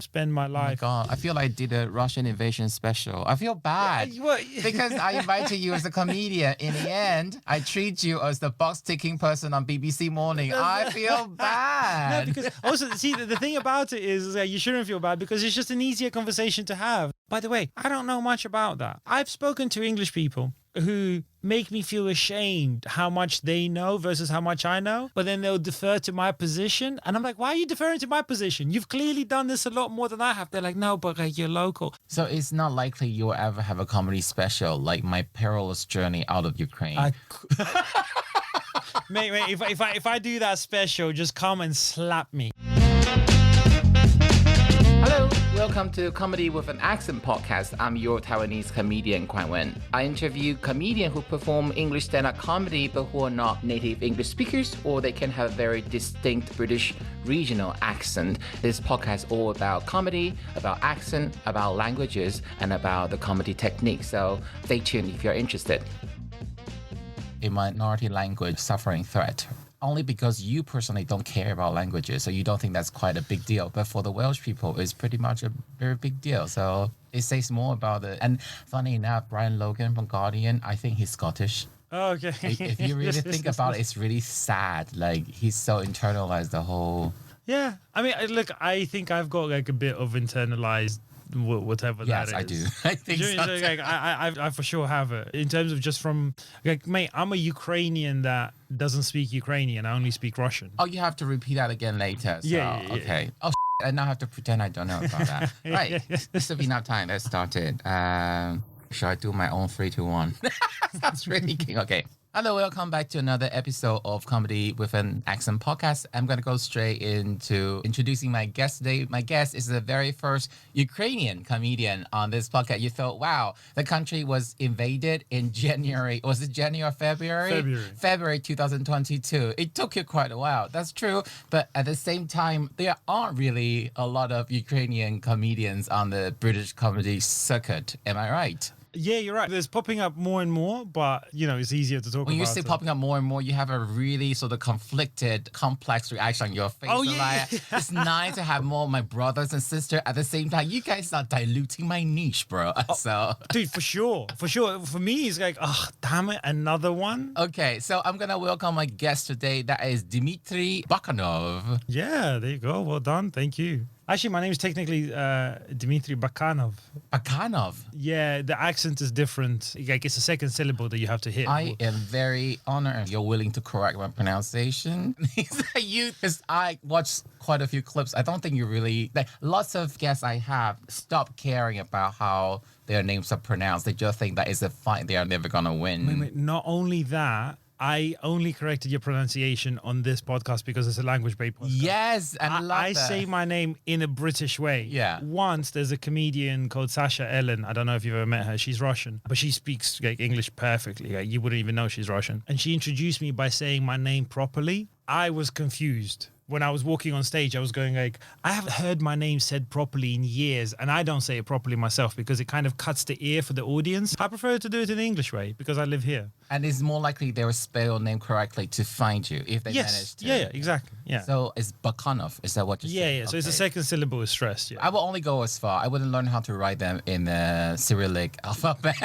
spend my Oh my life. God, I feel like I did a Russian invasion special. I feel bad because I invited you as a comedian. In the end, I treat you as the box-ticking person on BBC Morning. I feel bad. No, because also, see, the thing about it is that you shouldn't feel bad because it's just an easier conversation to have. By the way, I don't know much about that. I've spoken to English people who make me feel ashamed how much they know versus how much I know, but then they'll defer to my position. And I'm like, why are you deferring to my position? You've clearly done this a lot more than I have. They're like, no, but like, you're local. So it's not likely you'll ever have a comedy special like My Perilous Journey Out of Ukraine. Mate, if I do that special, just come and slap me. Hello, welcome to Comedy with an Accent podcast. I'm your Taiwanese comedian, Kuan Wen. I interview comedians who perform English stand-up comedy but who are not native English speakers, or they can have a very distinct British regional accent. This podcast is all about comedy, about accent, about languages, and about the comedy technique. So stay tuned if you're interested. A minority language suffering threat. Only because you personally don't care about languages, so you don't think that's quite a big deal. But for the Welsh people, it's pretty much a very big deal. So it says more about it. And funny enough, Brian Logan from Guardian, I think he's Scottish. Oh, okay. If you really think about it, it's really sad. Like, he's so internalized the whole... Yeah. I mean, look, I think I've got like a bit of internalized whatever that is. Yes, I do. I think so. Like, I for sure have it. In terms of just from, like, mate, I'm a Ukrainian that doesn't speak Ukrainian. I only speak Russian. Oh, you have to repeat that again later. So, Yeah. Okay. Oh, I now have to pretend I don't know about that. Right. This will be enough time. Let's start it. Shall I do my own 3, 2, 1? That's really king. Okay. Hello, welcome back to another episode of Comedy with an Accent podcast. I'm going to go straight into introducing my guest today. My guest is the very first Ukrainian comedian on this podcast. You thought, wow, the country was invaded in January. Was it January or February? February 2022. It took you quite a while. That's true. But at the same time, there aren't really a lot of Ukrainian comedians on the British comedy circuit. Am I right? Yeah, you're right. There's popping up more and more, but, you know, it's easier to talk about. When you say popping up more and more, you have a really sort of conflicted, complex reaction on your face. Oh, yeah. Like, it's nice to have more of my brothers and sisters. At the same time, you guys are diluting my niche, bro. So, dude, for sure. For sure. For me, it's like, oh, damn it, another one? Okay, so I'm going to welcome my guest today. That is Dimitri Bakanov. Yeah, there you go. Well done. Thank you. Actually, my name is technically Dimitri Bakanov. Bakanov? Yeah, the accent is different. Like, it's a second syllable that you have to hit. I am very honored you're willing to correct my pronunciation. Because I watched quite a few clips. I don't think you really... Like, lots of guests I have stop caring about how their names are pronounced. They just think that it's a fight they are never going to win. Wait, not only that, I only corrected your pronunciation on this podcast because it's a language-based podcast. Yes, and I say my name in a British way. Yeah. Once, there's a comedian called Sasha Ellen. I don't know if you've ever met her. She's Russian, but she speaks like English perfectly. Like, you wouldn't even know she's Russian. And she introduced me by saying my name properly. I was confused. When I was walking on stage, I was going like, I haven't heard my name said properly in years, and I don't say it properly myself because it kind of cuts the ear for the audience. I prefer to do it in the English way because I live here. And it's more likely they will spell your name correctly to find you if they manage to. Yeah, exactly. Yeah. So it's Bakanov. Is that what you're saying? Yeah. So it's the second syllable is stressed. Yeah. I will only go as far. I wouldn't learn how to write them in the Cyrillic alphabet.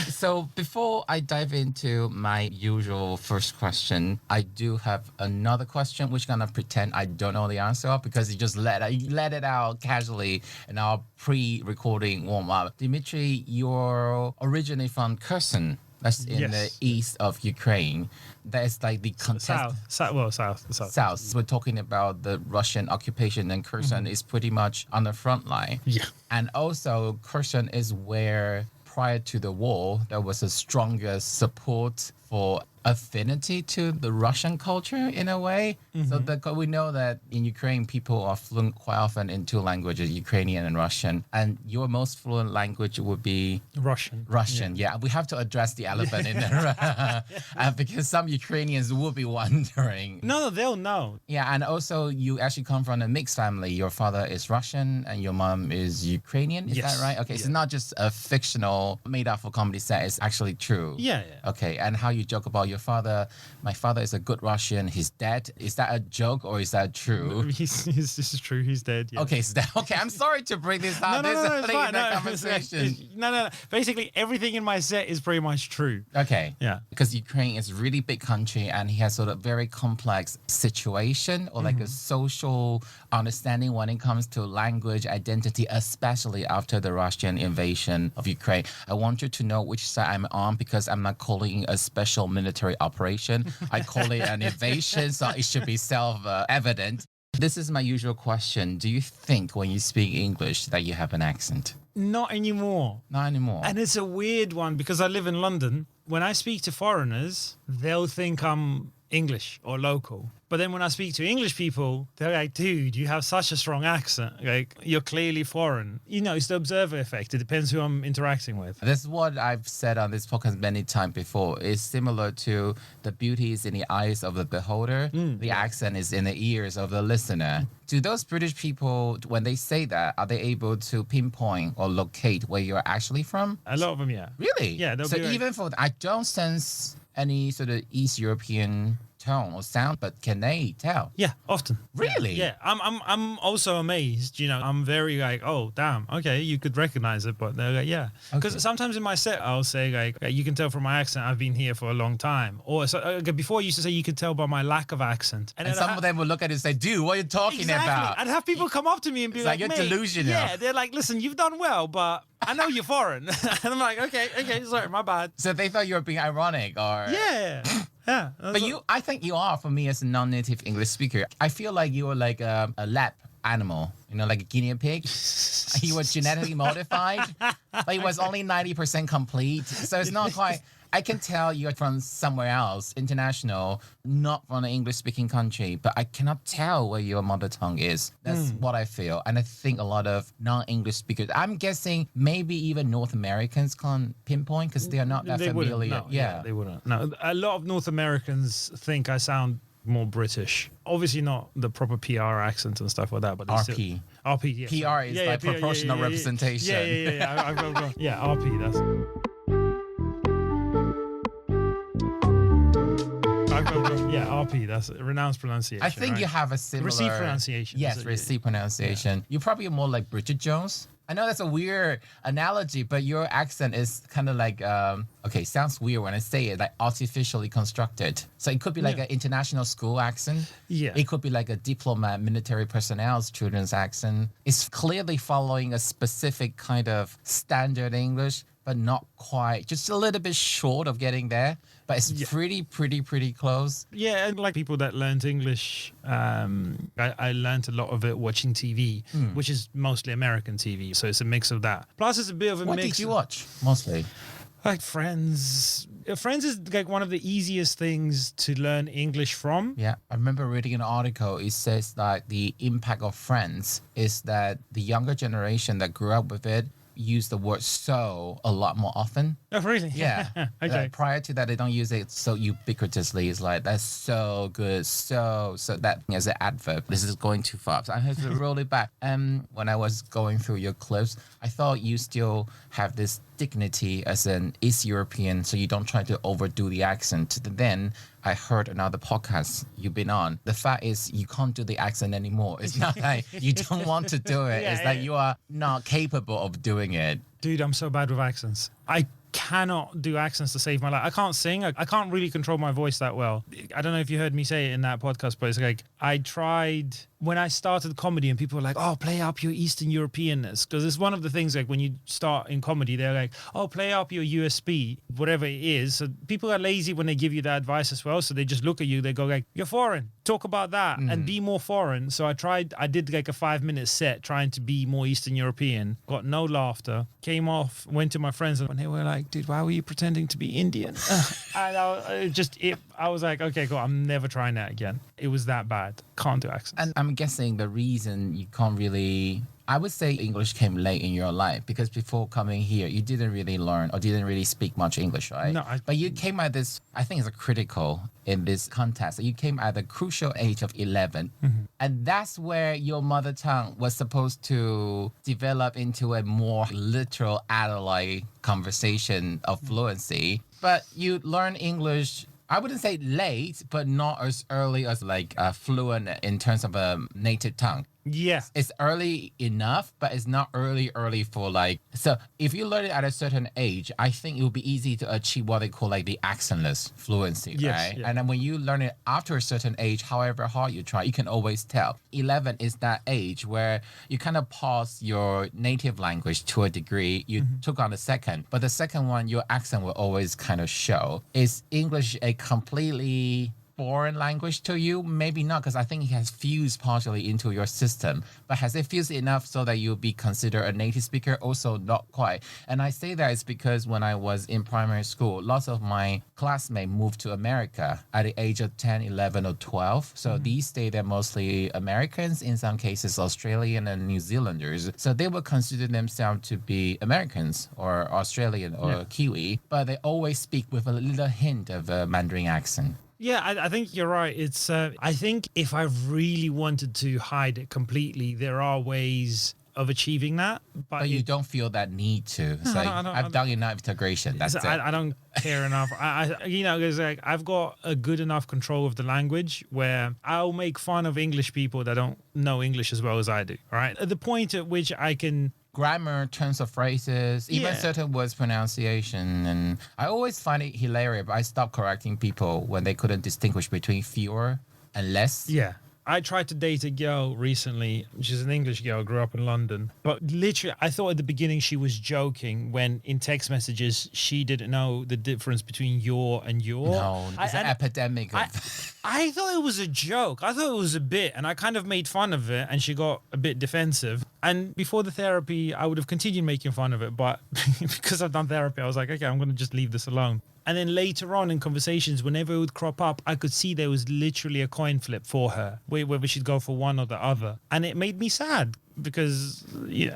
So before I dive into my usual first question, I do have another question, which I'm going to pretend I don't know the answer of because you just let it out casually in our pre-recording warm-up. Dimitri, you're originally from Kherson. That's in the east of Ukraine. That's like the contest. South. We're talking about the Russian occupation, and Kherson is pretty much on the front line. Yeah. And also, Kherson is where, prior to the war, there was a stronger support for affinity to the Russian culture in a way. So we know that in Ukraine, people are fluent quite often in two languages, Ukrainian and Russian. And your most fluent language would be? Russian, yeah. We have to address the elephant in the room because some Ukrainians will be wondering. No, they'll know. Yeah, and also you actually come from a mixed family. Your father is Russian and your mom is Ukrainian. Is that right? Okay, so not just a fictional made up for comedy set. It's actually true. Yeah. Okay, and how you you joke about your father. My father is a good Russian. He's dead. Is that a joke or is that true? This is true. He's dead. Yeah. Okay, okay. I'm sorry to bring this up. No, This it's is fine. the No, conversation. no. Basically, everything in my set is pretty much true. Okay. Yeah. Because Ukraine is a really big country and he has sort of very complex situation or like a social understanding when it comes to language identity, especially after the Russian invasion of Ukraine. I want you to know which side I'm on because I'm not calling it a special military operation. I call it an invasion, so it should be self-evident. This is my usual question. Do you think when you speak English that you have an accent? Not anymore. Not anymore. And it's a weird one because I live in London. When I speak to foreigners, they'll think I'm English or local. But then when I speak to English people, they're like, dude, you have such a strong accent. Like, you're clearly foreign. You know, it's the observer effect. It depends who I'm interacting with. This is what I've said on this podcast many times before. It's similar to the beauty is in the eyes of the beholder. The accent is in the ears of the listener. Do those British people, when they say that, are they able to pinpoint or locate where you're actually from? A lot of them, yeah. Really? Yeah. So even for, I don't sense any sort of East European tone or sound, but can they tell? Yeah, often. Really? Yeah. I'm also amazed. You know, I'm very like, oh, damn. Okay, you could recognize it, but they're like, yeah. Because sometimes in my set, I'll say like, you can tell from my accent, I've been here for a long time. Or so, before I used to say you could tell by my lack of accent. And some of them will look at it and say, dude, what are you talking about? I'd have people come up to me and be It's like, you're "Mate, delusional." Yeah, they're like, listen, you've done well, but I know you're foreign. And I'm like, okay, sorry, my bad. So they thought you were being ironic or... Yeah. Yeah. But I think you are, for me, as a non-native English speaker. I feel like you are like a lab animal, you know, like a guinea pig. He was genetically modified, but he was only 90% complete. So it's not quite... I can tell you're from somewhere else, international, not from an English-speaking country, but I cannot tell where your mother tongue is. That's what I feel. And I think a lot of non-English speakers, I'm guessing maybe even North Americans can't pinpoint because they are not that familiar. No, yeah, they wouldn't. No, a lot of North Americans think I sound more British. Obviously not the proper PR accent and stuff like that, but RP. RP, yeah. PR is like proportional representation. Yeah. Yeah, RP, that's... Yeah, RP, that's a renounced pronunciation. I think you have a similar... Received pronunciation. Yes, received pronunciation. Yeah. You're probably more like Bridget Jones. I know that's a weird analogy, but your accent is kind of like, okay, sounds weird when I say it, like artificially constructed. So it could be like an international school accent. Yeah. It could be like a diplomat, military personnel's children's accent. It's clearly following a specific kind of standard English, but not quite, just a little bit short of getting there. But it's pretty close. Yeah, and like people that learned English, I learned a lot of it watching TV, which is mostly American TV. So it's a mix of that. Plus, it's a bit of a mix. What did you watch mostly? Like Friends. Friends is like one of the easiest things to learn English from. Yeah, I remember reading an article. It says that the impact of Friends is that the younger generation that grew up with it use the word so a lot more often. Oh, really? Yeah. Okay. Like prior to that, they don't use it so ubiquitously. It's like, that's so good. So that as an adverb. This is going too far. So I have to roll it back. When I was going through your clips, I thought you still have this dignity as an East European, so you don't try to overdo the accent. Then I heard another podcast you've been on. The fact is you can't do the accent anymore. It's not like you don't want to do it. It's like you are not capable of doing it. Dude, I'm so bad with accents. I cannot do accents to save my life. I can't sing. I can't really control my voice that well. I don't know if you heard me say it in that podcast, but it's like I tried when I started comedy and people were like, oh, play up your Eastern Europeanness. Because it's one of the things like when you start in comedy, they're like, oh, play up your USP, whatever it is. So people are lazy when they give you that advice as well. So they just look at you, they go like, you're foreign. Talk about that and be more foreign. So I did like a 5-minute set trying to be more Eastern European. Got no laughter. Came off, went to my friends and they were like, dude, why were you pretending to be Indian? And I was like, okay, cool. I'm never trying that again. It was that bad. Can't do accents. And I'm guessing the reason you can't really I would say English came late in your life because before coming here, you didn't really learn or didn't really speak much English, right? No, But you came at this, I think it's a critical in this context. You came at the crucial age of 11. And that's where your mother tongue was supposed to develop into a more literal adult conversation of fluency. But you learn English, I wouldn't say late, but not as early as like fluent in terms of a native tongue. Yeah. It's early enough, but it's not early for like. So if you learn it at a certain age, I think it will be easy to achieve what they call like the accentless fluency, Yes, right? yeah. And then when you learn it after a certain age, however hard you try, you can always tell. 11 is that age where you kind of pause your native language to a degree. You took on the second, but the second one, your accent will always kind of show. Is English a completely foreign language to you? Maybe not, because I think it has fused partially into your system. But has it fused enough so that you'll be considered a native speaker? Also, not quite. And I say that is because when I was in primary school, lots of my classmates moved to America at the age of 10, 11, or 12. So these days, they're mostly Americans, in some cases Australian and New Zealanders. So they would consider themselves to be Americans or Australian or Kiwi, but they always speak with a little hint of a Mandarin accent. Yeah, I think you're right. It's I think if I really wanted to hide it completely, there are ways of achieving that. But you don't feel that need to. It's like, I've done enough integration. That's it. I don't care enough. Because like I've got a good enough control of the language where I'll make fun of English people that don't know English as well as I do. Right, at the point at which I can. Grammar, turns of phrases, even certain words pronunciation. And I always find it hilarious, but I stopped correcting people when they couldn't distinguish between fewer and less. Yeah. I tried to date a girl recently. She's an English girl, grew up in London. But literally, I thought at the beginning she was joking when in text messages, she didn't know the difference between your and your. No, it's an epidemic. I thought it was a joke. I thought it was a bit, and I kind of made fun of it, and she got a bit defensive. And before the therapy, I would have continued making fun of it, but because I've done therapy, I was like, okay, I'm going to just leave this alone. And then later on in conversations, whenever it would crop up, I could see there was literally a coin flip for her, whether she'd go for one or the other. And it made me sad because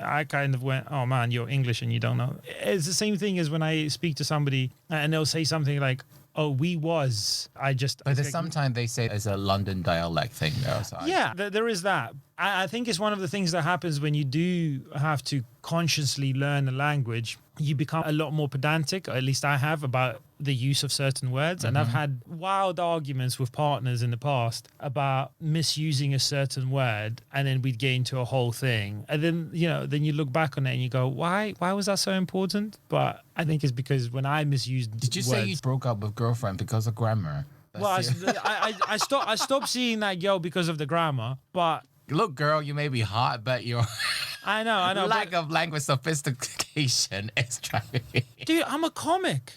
I kind of went, oh man, you're English and you don't know. It's the same thing as when I speak to somebody and they'll say something like, oh, we was. But sometimes they say it's a London dialect thing though. So there is that. I think it's one of the things that happens when you do have to consciously learn a language. You become a lot more pedantic, or at least I have, about the use of certain words. And I've had wild arguments with partners in the past about misusing a certain word, and then we'd get into a whole thing. And then, then you look back on it and you go, why was that so important? But I think it's because when I misused Did you words, say you broke up with girlfriend because of grammar? I stopped seeing that girl because of the grammar, but look, girl, you may be hot, but your I know. lack of language sophistication is driving me. Dude, I'm a comic.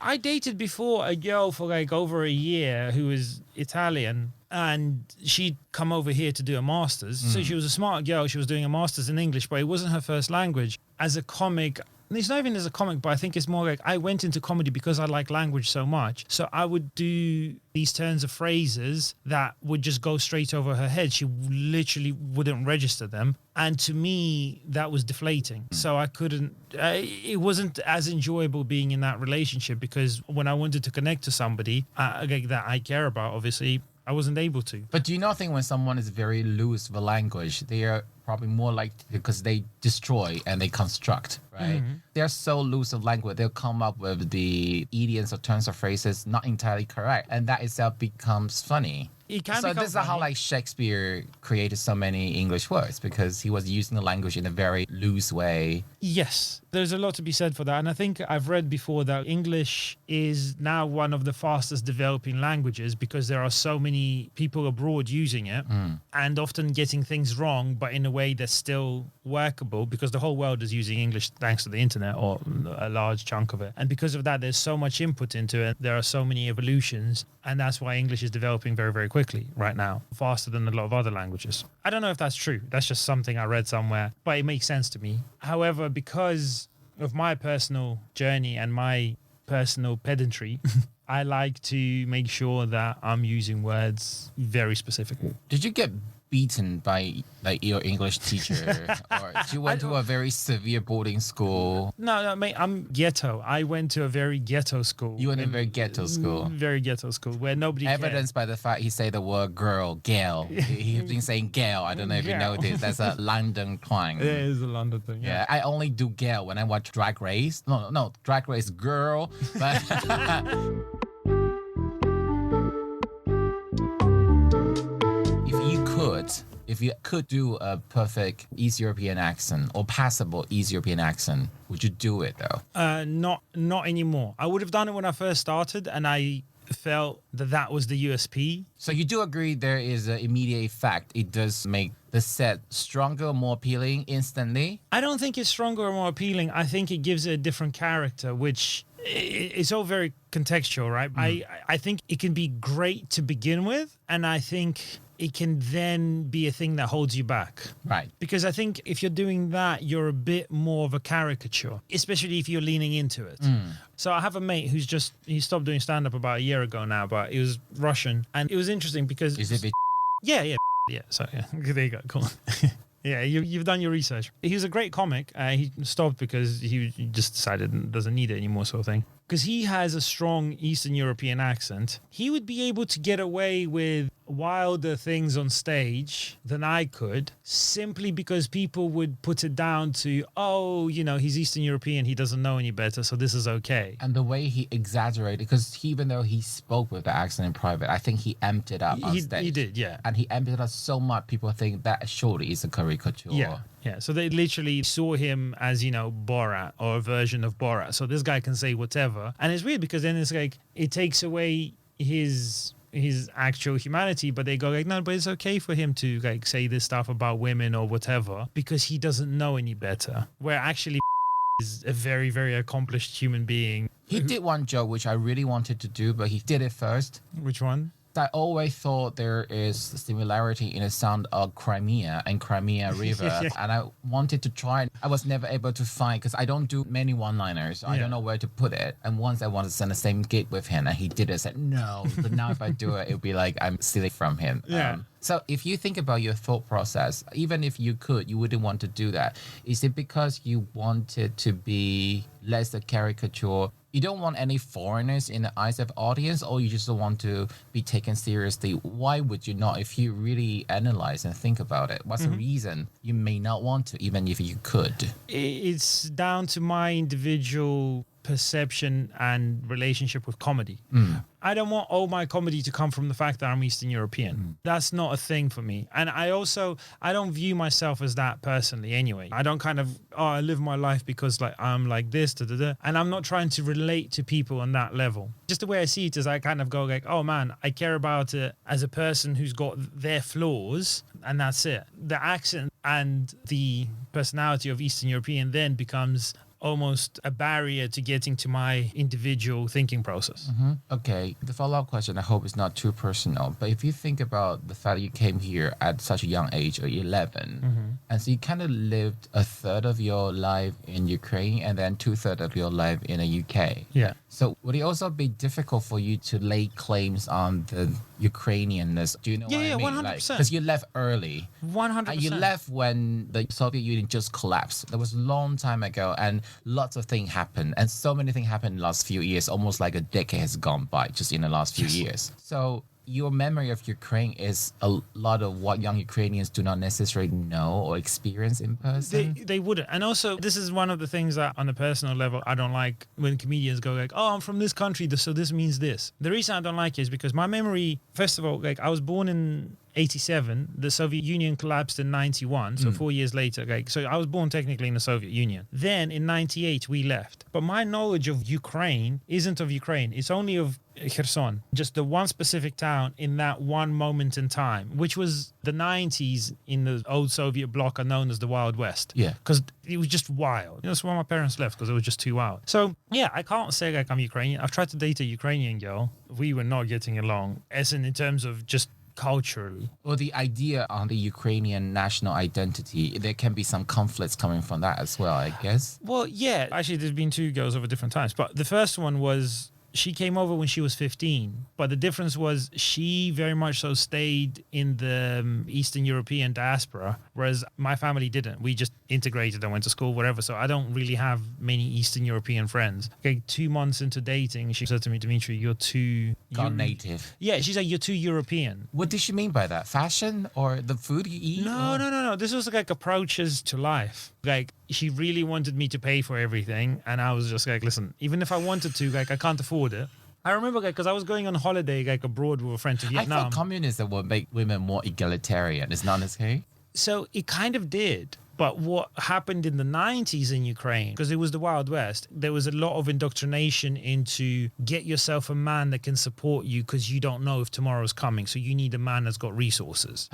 I dated before a girl for like over a year who was Italian, and she'd come over here to do a master's. So she was a smart girl. She was doing a master's in English, but it wasn't her first language. As a comic, it's not even as a comic, but I think it's more like I went into comedy because I like language so much. So I would do these turns of phrases that would just go straight over her head. She literally wouldn't register them. And to me, that was deflating. So I couldn't, it wasn't as enjoyable being in that relationship because when I wanted to connect to somebody that I care about, obviously, I wasn't able to. But do you not think when someone is very loose with language, they are probably more like, because they destroy and they construct, right? They're so loose of language, they'll come up with the idioms or turns of phrases not entirely correct. And that itself becomes funny. So this is how like Shakespeare created so many English words, because he was using the language in a very loose way. Yes, there's a lot to be said for that. And I think I've read before that English is now one of the fastest developing languages because there are so many people abroad using it and often getting things wrong, but in a way that's still workable because the whole world is using English thanks to the internet, or a large chunk of it. And because of that, there's so much input into it. There are so many evolutions. And that's why English is developing very, very quickly right now, faster than a lot of other languages. I don't know if that's true. That's just something I read somewhere, but it makes sense to me. However, because of my personal journey and my personal pedantry, I like to make sure that I'm using words very specifically. Did you get beaten by like your English teacher, or you went to a very severe boarding school? No, mate, I'm ghetto. I went to a very ghetto school. You went to a very ghetto school. Very ghetto school where nobody Evidenced by the fact he said the word girl, gal. He's been saying gal. I don't know if you Gal. noticed. That's a London twang. It is a London thing. Yeah, I only do gal when I watch Drag Race. No, Drag Race girl. But if you could do a perfect East European accent or passable East European accent, would you do it though? Not anymore. I would have done it when I first started, and I felt that was the USP. So you do agree there is an immediate effect. It does make the set stronger, more appealing instantly? I don't think it's stronger or more appealing. I think it gives it a different character, which it's all very contextual, right? I think it can be great to begin with, and I think it can then be a thing that holds you back. Right. Because I think if you're doing that, you're a bit more of a caricature, especially if you're leaning into it. So I have a mate who's he stopped doing stand-up about a year ago now, but he was Russian. And it was interesting because... Is it Yeah. So yeah, there you go. Cool. Yeah, you've done your research. He was a great comic. He stopped because he just decided doesn't need it anymore, sort of thing. Because he has a strong Eastern European accent. He would be able to get away with wilder things on stage than I could, simply because people would put it down to, oh, he's Eastern European, he doesn't know any better, so this is okay. And the way he exaggerated, because even though he spoke with the accent in private, I think he amped it up on stage. He did, yeah. And he amped it up so much, people think that surely is a caricature. Yeah, so they literally saw him as, Borat or a version of Borat. So this guy can say whatever. And it's weird because then it's like, it takes away his actual humanity, but they go like, no, but it's okay for him to like say this stuff about women or whatever because he doesn't know any better. Where actually is a very, very accomplished human being. He did one joke which I really wanted to do, but he did it first. Which one? I always thought there is similarity in the sound of Crimea and Crimea River, and I wanted to try it. I was never able to find, because I don't do many one-liners. I don't know where to put it. And once I wanted to send the same gig with him, and he did it, I said, no. But now if I do it, it'll be like I'm stealing from him. Yeah. So if you think about your thought process, even if you could, you wouldn't want to do that. Is it because you wanted to be less a caricature? You don't want any foreigners in the eyes of audience, or you just don't want to be taken seriously? Why would you not? If you really analyze and think about it, what's the reason you may not want to, even if you could? It's down to my individual perception and relationship with comedy. I don't want all my comedy to come from the fact that I'm Eastern European. That's not a thing for me. And I don't view myself as that personally anyway. I don't I live my life because like I'm like this, and I'm not trying to relate to people on that level. Just the way I see it is I kind of go like, oh man, I care about it as a person who's got their flaws, and that's it. The accent and the personality of Eastern European then becomes almost a barrier to getting to my individual thinking process. Okay, the follow-up question, I hope it's not too personal, but if you think about the fact that you came here at such a young age, or 11, and so you kind of lived a third of your life in Ukraine and then 2/3 of your life in the UK. Yeah. So would it also be difficult for you to lay claims on the Ukrainianness? Do you know what I mean? 100%. Because you left early. 100%. And you left when the Soviet Union just collapsed. That was a long time ago, and lots of things happened. And so many things happened in the last few years, almost like a decade has gone by just in the last few years. So your memory of Ukraine is a lot of what young Ukrainians do not necessarily know or experience in person. They wouldn't. And also, this is one of the things that on a personal level, I don't like when comedians go like, oh, I'm from this country, so this means this. The reason I don't like it is because my memory, first of all, like I was born in 87, the Soviet Union collapsed in 91, so 4 years later. Like, so I was born technically in the Soviet Union. Then in 98, we left. But my knowledge of Ukraine isn't of Ukraine. It's only of Kherson, just the one specific town in that one moment in time, which was the 90s in the old Soviet bloc are known as the Wild West. Yeah. Because it was just wild. That's why my parents left, because it was just too wild. So, yeah, I can't say like I'm Ukrainian. I've tried to date a Ukrainian girl. We were not getting along, as in terms of just culturally. Well, the idea on the Ukrainian national identity, there can be some conflicts coming from that as well, I guess. Well, yeah. Actually, there's been two girls over different times. But the first one was She came over when she was 15, but the difference was she very much so stayed in the Eastern European diaspora, whereas my family didn't. We just integrated and went to school, whatever. So I don't really have many Eastern European friends. Okay, 2 months into dating, she said to me, Dimitri, you're too... Gone native. Yeah, she's like, you're too European. What did she mean by that? Fashion or the food you eat? No. This was like approaches to life. Like, she really wanted me to pay for everything. And I was just like, listen, even if I wanted to, like, I can't afford it. I remember, like, because I was going on holiday, like, abroad with a friend to Vietnam. I thought communism would make women more egalitarian. It's not the case? So it kind of did. But what happened in the 90s in Ukraine, because it was the Wild West, there was a lot of indoctrination into get yourself a man that can support you because you don't know if tomorrow's coming. So you need a man that's got resources.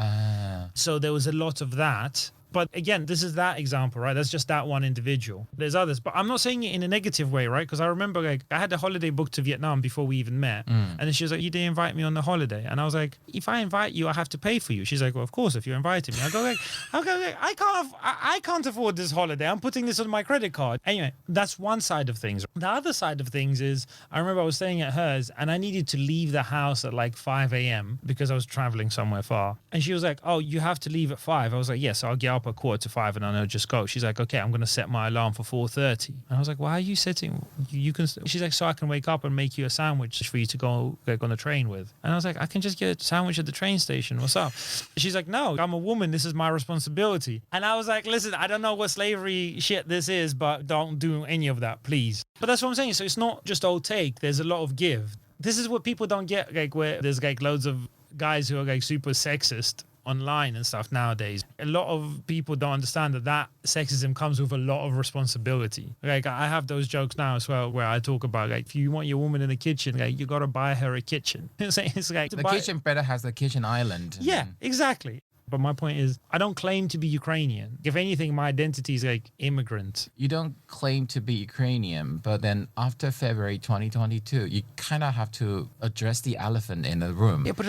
So there was a lot of that. But again, this is that example, right? That's just that one individual. There's others, but I'm not saying it in a negative way, right? Because I remember, like, I had a holiday booked to Vietnam before we even met. And then she was like, you didn't invite me on the holiday. And I was like, if I invite you, I have to pay for you. She's like, well, of course, if you're inviting me. I go like, I can't afford this holiday. I'm putting this on my credit card. Anyway, that's one side of things. The other side of things is, I remember I was staying at hers and I needed to leave the house at like 5 a.m. because I was traveling somewhere far. And she was like, oh, you have to leave at 5. I was like, yes, I'll get up at 4:45 and I'll just go. She's like, okay, I'm going to set my alarm for 4:30. And I was like, why are you setting? You can. She's like, so I can wake up and make you a sandwich for you to go like, on the train with. And I was like, I can just get a sandwich at the train station. What's up? She's like, no, I'm a woman. This is my responsibility. And I was like, listen, I don't know what slavery shit this is, but don't do any of that, please. But that's what I'm saying. So it's not just all take. There's a lot of give. This is what people don't get, like where there's like loads of guys who are like super sexist online and stuff nowadays. A lot of people don't understand that sexism comes with a lot of responsibility. Like I have those jokes now as well where I talk about like if you want your woman in the kitchen, like you gotta buy her a kitchen. It's like the kitchen better has a kitchen island. Yeah, exactly. But my point is, I don't claim to be Ukrainian. If anything, my identity is like immigrant. You don't claim to be Ukrainian, but then after February 2022, you kind of have to address the elephant in the room. Yeah, but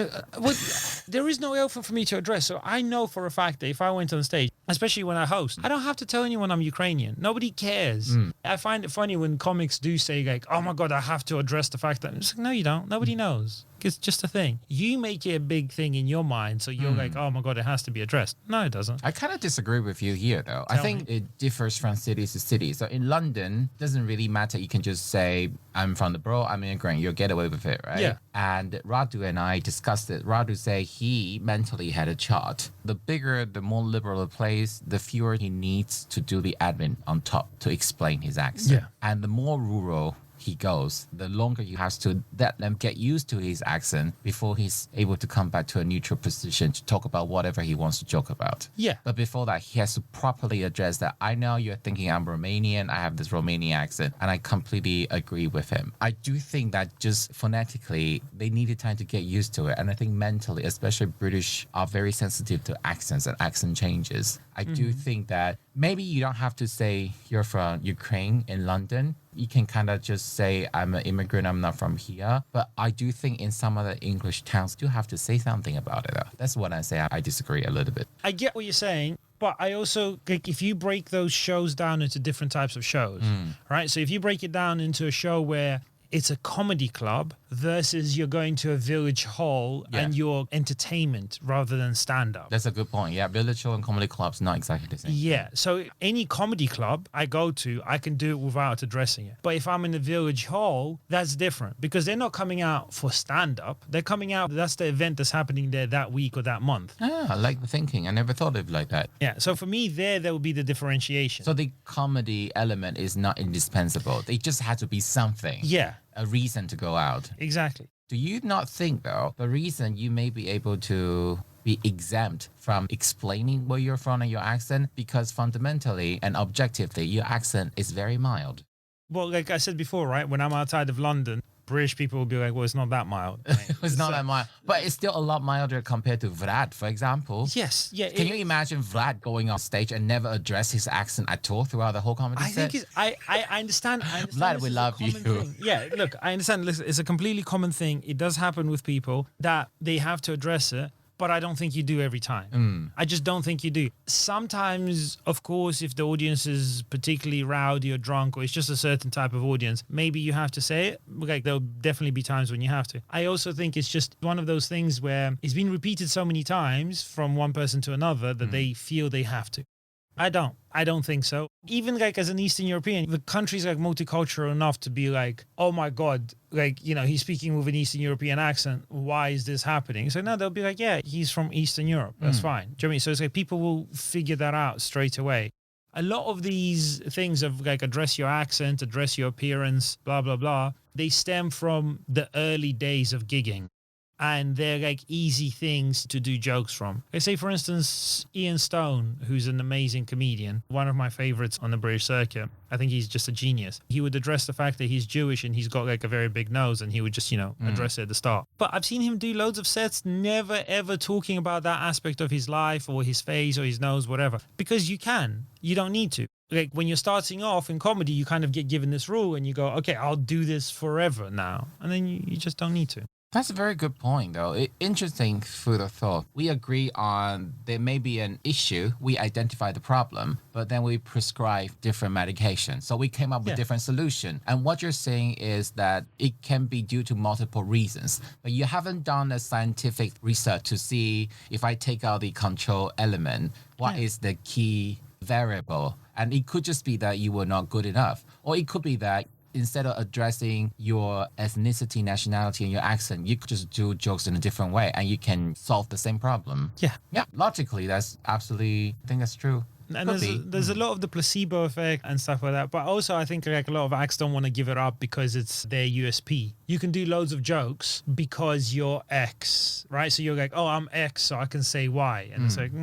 there is no elephant for me to address. So I know for a fact that if I went on stage, especially when I host, I don't have to tell anyone I'm Ukrainian. Nobody cares. I find it funny when comics do say like, oh my God, I have to address the fact that... I'm just like, no, you don't. Nobody knows. It's just a thing. You make it a big thing in your mind. So you're like, oh my God, it has to be addressed. No, it doesn't. I kind of disagree with you here, though. I think it differs from city to city. So in London, it doesn't really matter. You can just say, I'm from the borough, I'm an immigrant. You'll get away with it, right? Yeah. And Radu and I discussed it. Radu said he mentally had a chart. The bigger, the more liberal the place, the fewer he needs to do the admin on top to explain his accent. Yeah. And the more rural he goes, the longer he has to let them get used to his accent before he's able to come back to a neutral position to talk about whatever he wants to joke about. Yeah. But before that, he has to properly address that. I know you're thinking I'm Romanian, I have this Romanian accent, and I completely agree with him. I do think that just phonetically, they needed time to get used to it. And I think mentally, especially British, are very sensitive to accents and accent changes. I do think that maybe you don't have to say you're from Ukraine in London. You can kind of just say, I'm an immigrant, I'm not from here. But I do think in some other English towns, you have to say something about it. That's what I say. I disagree a little bit. I get what you're saying. But I also, like, if you break those shows down into different types of shows, right? So if you break it down into a show where it's a comedy club versus you're going to a village hall and you're entertainment rather than stand-up. That's a good point. Yeah, village hall and comedy clubs not exactly the same. Yeah, so any comedy club I go to, I can do it without addressing it. But if I'm in a village hall, that's different because they're not coming out for stand-up. They're coming out, that's the event that's happening there that week or that month. Ah, I like the thinking. I never thought of it like that. Yeah, so for me, there will be the differentiation. So the comedy element is not indispensable. They just had to be something. Yeah. A reason to go out. Exactly. Do you not think, though, the reason you may be able to be exempt from explaining where you're from and your accent, because fundamentally and objectively, your accent is very mild? Well, like I said before, right, when I'm outside of London, British people will be like, well, it's not that mild. It's not that mild. But it's still a lot milder compared to Vlad, for example. Yes. Yeah. Can you imagine Vlad going on stage and never address his accent at all throughout the whole comedy set? I understand. Vlad, we love you. Thing. Yeah, look, I understand. Listen, it's a completely common thing. It does happen with people that they have to address it. but I don't think you do every time. I just don't think you do. Sometimes, of course, if the audience is particularly rowdy or drunk, or it's just a certain type of audience, maybe you have to say it. Like, there'll definitely be times when you have to. I also think it's just one of those things where it's been repeated so many times from one person to another that they feel they have to. I don't think so. Even like as an Eastern European, the country's like multicultural enough to be like, oh my God, like, you know, he's speaking with an Eastern European accent. Why is this happening? So no, they'll be like, yeah, he's from Eastern Europe. That's fine. Do you know what I mean? So it's like people will figure that out straight away. A lot of these things of like address your accent, address your appearance, blah, blah, blah, they stem from the early days of gigging. And they're like easy things to do jokes from. Let's say, for instance, Ian Stone, who's an amazing comedian, one of my favorites on the British circuit. I think he's just a genius. He would address the fact that he's Jewish and he's got like a very big nose, and he would just, you know, address it at the start. But I've seen him do loads of sets, never ever talking about that aspect of his life or his face or his nose, whatever. Because you don't need to. Like when you're starting off in comedy, you kind of get given this rule and you go, okay, I'll do this forever now. And then you just don't need to. That's a very good point, though. Interesting food of thought. We agree on there may be an issue. We identify the problem, but then we prescribe different medications. So we came up with different solution. And what you're saying is that it can be due to multiple reasons, but you haven't done a scientific research to see if I take out the control element, what is the key variable? And it could just be that you were not good enough, or it could be that instead of addressing your ethnicity, nationality, and your accent, you could just do jokes in a different way and you can solve the same problem. Yeah, logically, that's absolutely, I think that's true. And there's a lot of the placebo effect and stuff like that. But also, I think like a lot of acts don't want to give it up because it's their USP. You can do loads of jokes because you're X, right? So you're like, oh, I'm X, so I can say Y. And it's like,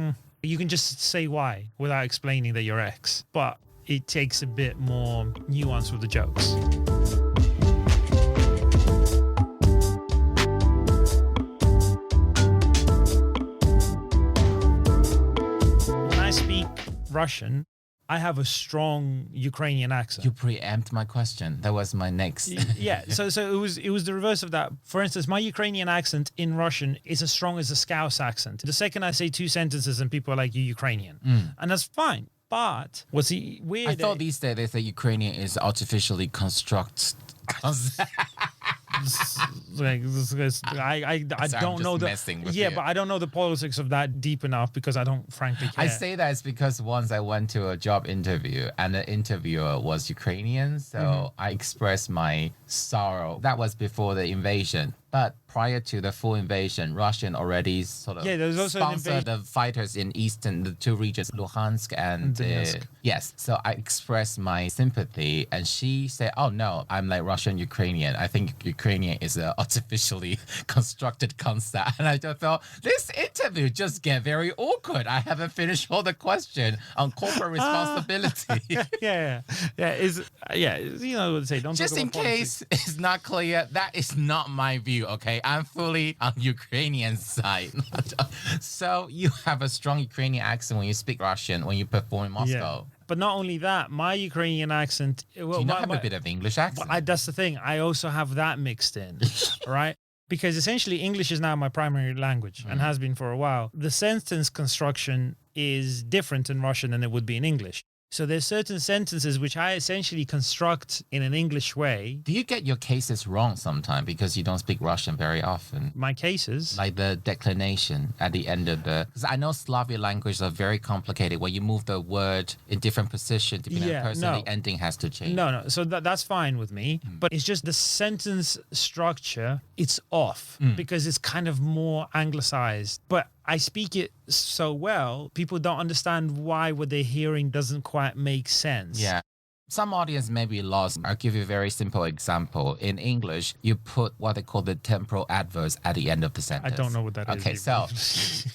you can just say Y without explaining that you're X. But it takes a bit more nuance with the jokes. When I speak Russian, I have a strong Ukrainian accent. You preempt my question. That was my next. Yeah, so it was the reverse of that. For instance, my Ukrainian accent in Russian is as strong as a Scouse accent. The second I say two sentences and people are like, you Ukrainian. And that's fine. But what's weird? I thought these days they say Ukrainian is artificially constructed. I don't know but I don't know the politics of that deep enough because I don't frankly care. I say that it's because once I went to a job interview and the interviewer was Ukrainian, so I expressed my sorrow. That was before the invasion. But prior to the full invasion, Russian already sort of sponsored the fighters in eastern, the two regions, Luhansk and Donetsk. Yes. So I expressed my sympathy and she said, oh no, I'm like Russian-Ukrainian. I think Ukrainian is an artificially constructed concept. And I just thought, this interview just get very awkward. I haven't finished all the question on corporate responsibility. You know what to say. Don't just talk in about case it's not clear, that is not my view. Okay, I'm fully on Ukrainian side. So you have a strong Ukrainian accent when you speak Russian when you perform in Moscow. Yeah. But not only that, my Ukrainian accent. Well, do you not have a bit of English accent? That's the thing. I also have that mixed in, right? Because essentially English is now my primary language and has been for a while. The sentence construction is different in Russian than it would be in English. So there's certain sentences which I essentially construct in an English way. Do you get your cases wrong sometimes because you don't speak Russian very often? My cases? Like the declination at the end of the... Because I know Slavic languages are very complicated. When you move the word in different positions, depending on the person, the ending has to change. No. So that's fine with me. But it's just the sentence structure, it's off because it's kind of more anglicized. But I speak it so well, people don't understand why what they're hearing doesn't quite make sense. Yeah. Some audience may be lost. I'll give you a very simple example. In English, you put what they call the temporal adverbs at the end of the sentence. I don't know what that is. Okay, so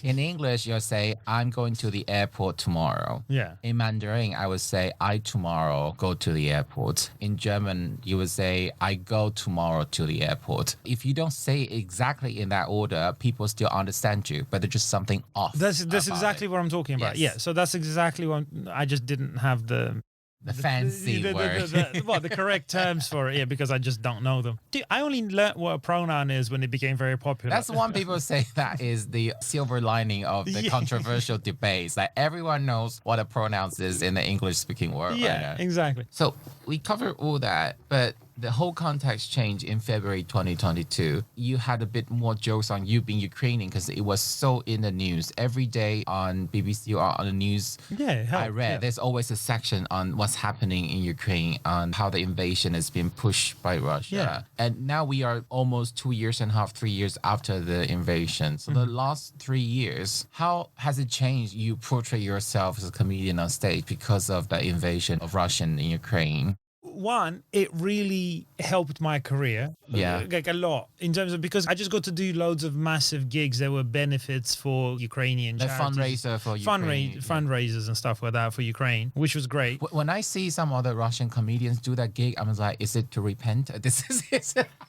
in English, you'll say, I'm going to the airport tomorrow. Yeah. In Mandarin, I would say, I tomorrow go to the airport. In German, you would say, I go tomorrow to the airport. If you don't say it exactly in that order, people still understand you, but there's just something off. That's exactly what I'm talking about. Yes. Yeah, so that's exactly what I just didn't have the... The fancy word. The correct terms for it, yeah, because I just don't know them. Dude, I only learnt what a pronoun is when it became very popular. That's one people say that is the silver lining of the controversial debates. Like everyone knows what a pronoun is in the English-speaking world. Yeah, right? exactly. So we covered all that, but the whole context changed in February 2022. You had a bit more jokes on you being Ukrainian because it was so in the news. Every day on BBC or on the news I read, there's always a section on what's happening in Ukraine, on how the invasion has been pushed by Russia. Yeah. And now we are almost 2.5, 3 years after the invasion. So the last 3 years, how has it changed you portray yourself as a comedian on stage because of the invasion of Russian in Ukraine? One, it really helped my career. Yeah. Like a lot in terms of, because I just got to do loads of massive gigs. There were benefits for Ukrainian The charities. fundraiser for Ukraine. Fundraisers and stuff like that for Ukraine, which was great. When I see some other Russian comedians do that gig, I'm like, is it to repent?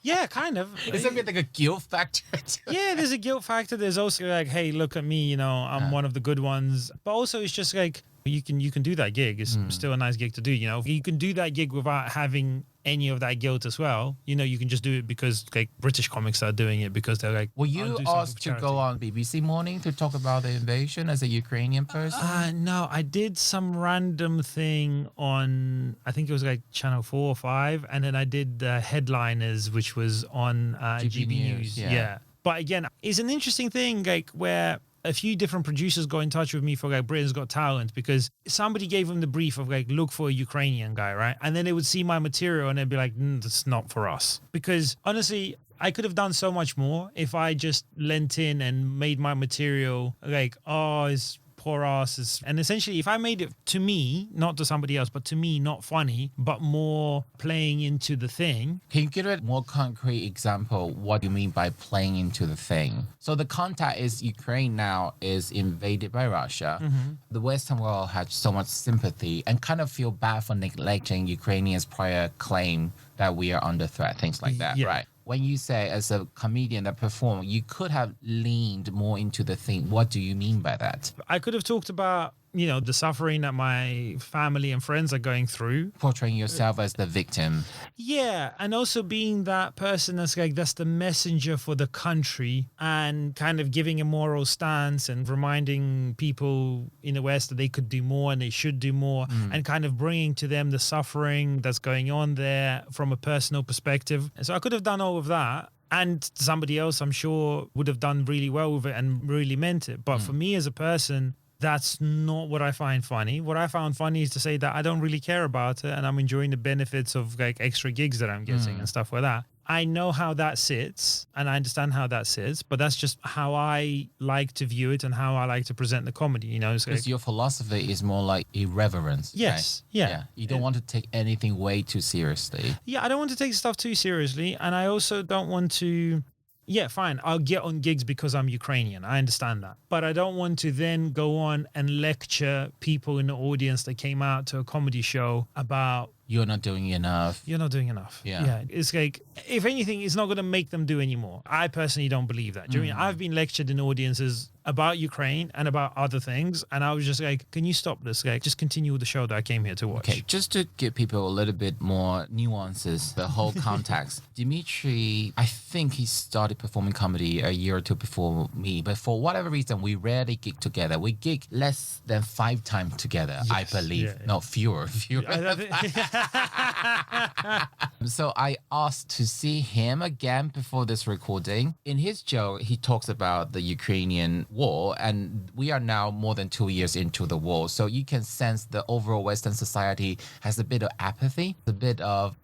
Yeah, kind of. Is it like a guilt factor? Yeah, there's a guilt factor. There's also like, hey, look at me, I'm one of the good ones. But also it's just like, you can do that gig. It's still a nice gig to do, You can do that gig without having any of that guilt as well. You can just do it because like British comics are doing it because they're like, were you asked to go on BBC Morning to talk about the invasion as a Ukrainian person? No, I did some random thing on, I think it was like Channel 4 or 5. And then I did the Headliners, which was on GB News. Yeah. But again, it's an interesting thing, like where a few different producers got in touch with me for like Britain's Got Talent, because somebody gave them the brief of like, look for a Ukrainian guy, right? And then they would see my material and they'd be like, that's not for us. Because honestly, I could have done so much more if I just lent in and made my material like, oh, it's poor asses. And essentially, if I made it to me, not to somebody else, but to me, not funny, but more playing into the thing. Can you give a more concrete example what you mean by playing into the thing? So the context is Ukraine now is invaded by Russia. The Western world has so much sympathy and kind of feel bad for neglecting Ukrainians' prior claim that we are under threat, things like that, right? When you say as a comedian that performed, you could have leaned more into the thing. What do you mean by that? I could have talked about, the suffering that my family and friends are going through. Portraying yourself as the victim. Yeah. And also being that person that's the messenger for the country and kind of giving a moral stance and reminding people in the West that they could do more and they should do more and kind of bringing to them the suffering that's going on there from a personal perspective. And so I could have done all of that. And somebody else, I'm sure, would have done really well with it and really meant it. But for me as a person, that's not what I find funny. What I found funny is to say that I don't really care about it and I'm enjoying the benefits of like extra gigs that I'm getting and stuff like that. I know how that sits and I understand how that sits, but that's just how I like to view it and how I like to present the comedy, Because like, your philosophy is more like irreverence. Yes. Right? Yeah. You don't want to take anything way too seriously. Yeah, I don't want to take stuff too seriously. And I also don't want to... Yeah, fine. I'll get on gigs because I'm Ukrainian. I understand that. But I don't want to then go on and lecture people in the audience that came out to a comedy show about... You're not doing enough. You're not doing enough. Yeah. It's like, if anything, it's not going to make them do anymore. I personally don't believe that. I've been lectured in audiences about Ukraine and about other things. And I was just like, can you stop this? Like, just continue the show that I came here to watch. Okay, just to give people a little bit more nuances, the whole context. Dimitri, I think he started performing comedy a year or two before me. But for whatever reason, we rarely gig together. We gig less than 5 times together, I believe. Yeah. No, fewer. So I asked to see him again before this recording. In his joke, he talks about the Ukrainian war, and we are now more than 2 years into the war. So you can sense the overall Western society has a bit of apathy, a bit of,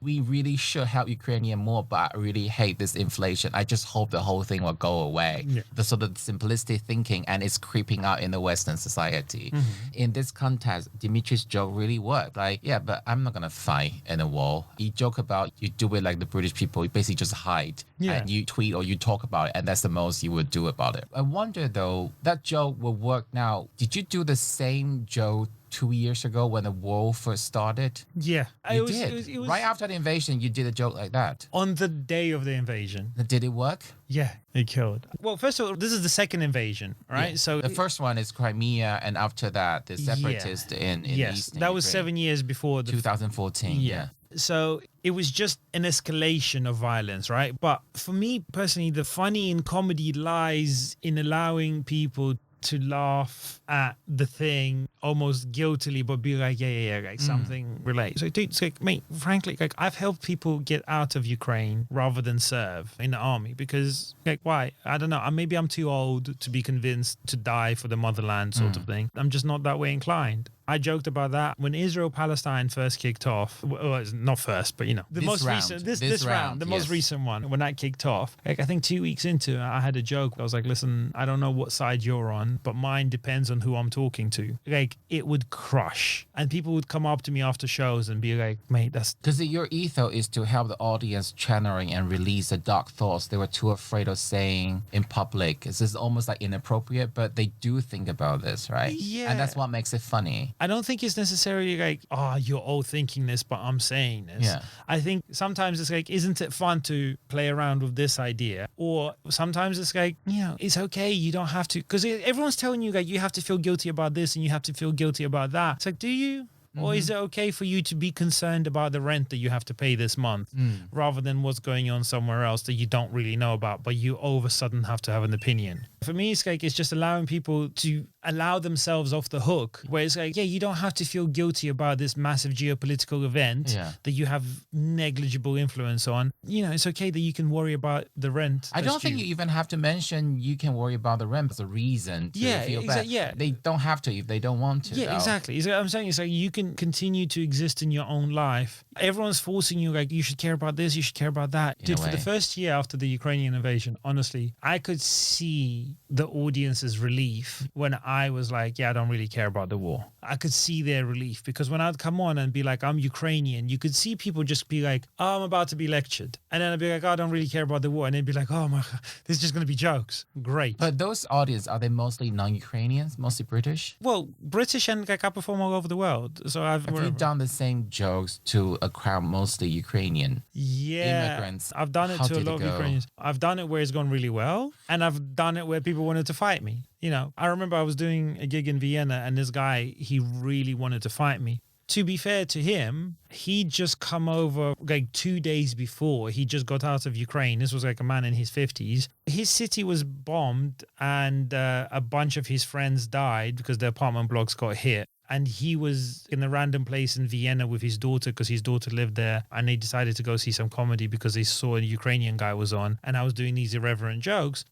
we really should help Ukrainian more, but I really hate this inflation. I just hope the whole thing will go away. Yeah. The sort of simplistic thinking, and it's creeping out in the Western society. In this context, Dimitri's joke really worked. Like, yeah, but I'm not going to fight in a war. You joke about, you do it like the British people, you basically just hide. And you tweet or you talk about it, and that's the most you would do about it. I wonder, though, that joke will work now. Did you do the same joke 2 years ago when the war first started? Yeah. You did. It was Right after the invasion, you did a joke like that. on the day of the invasion. Did it work? Yeah, it killed. Well, first of all, this is the second invasion, right? Yeah. So the first one is Crimea, and after that, the separatists in yes, Eastern that was Ukraine. 7 years before the 2014. Yeah. So it was just an escalation of violence, right? But for me personally, the funny in comedy lies in allowing people to laugh at the thing almost guiltily, but be like, like something relates. So, dude, it's like, mate, frankly, like I've helped people get out of Ukraine rather than serve in the army because, like, why? I don't know. Maybe I'm too old to be convinced to die for the motherland sort of thing. I'm just not that way inclined. I joked about that when Israel-Palestine first kicked off. Well, it's not first, but you know, the This most round. recent, This round, the yes. most recent one, when that kicked off. Like I think 2 weeks into it, I had a joke. I was like, listen, I don't know what side you're on, but mine depends on who I'm talking to. Like it would crush, and people would come up to me after shows and be like, mate, that's Because your ethos is to help the audience channeling and release the dark thoughts they were too afraid of saying in public. This is almost like inappropriate, but they do think about this, right? Yeah. And that's what makes it funny. I don't think it's necessarily like, oh, you're all thinking this, but I'm saying this. Yeah. I think sometimes it's like, isn't it fun to play around with this idea? Or sometimes it's like, you know, it's okay. You don't have to, because everyone's telling you like, you have to feel guilty about this and you have to feel guilty about that. It's like, do you? Or is it okay for you to be concerned about the rent that you have to pay this month rather than what's going on somewhere else that you don't really know about, but you all of a sudden have to have an opinion? For me, it's like, it's just allowing people to allow themselves off the hook, where it's like, yeah, you don't have to feel guilty about this massive geopolitical event that you have negligible influence on. You know, it's okay that you can worry about the rent. I don't think you even have to mention you can worry about the rent as a reason to feel bad. Yeah. They don't have to if they don't want to. Yeah, though. exactly. So I'm saying it's like you can continue to exist in your own life. Everyone's forcing you like, you should care about this, you should care about that. Dude, for the first year after the Ukrainian invasion, honestly, I could see the audience's relief when I was like, yeah, I don't really care about the war. I could see their relief because when I'd come on and be like, I'm Ukrainian, you could see people just be like, oh, I'm about to be lectured. And then I'd be like, oh, I don't really care about the war. And they'd be like, oh my God, this is just going to be jokes. Great. But those audience, are they mostly non-Ukrainians, mostly British? Well, British and like I perform all over the world. So Have you done the same jokes to a crowd mostly Ukrainian? Yeah, Immigrants. I've done it How to a did it lot of go? Ukrainians. I've done it where it's gone really well, and I've done it where people wanted to fight me. You know, I remember I was doing a gig in Vienna, and this guy, he really wanted to fight me. To be fair to him, he'd just come over like 2 days before. He just got out of Ukraine. This was like a man in his 50s. His city was bombed, and a bunch of his friends died because their apartment blocks got hit. And he was in a random place in Vienna with his daughter because his daughter lived there. And they decided to go see some comedy because they saw a Ukrainian guy was on. And I was doing these irreverent jokes.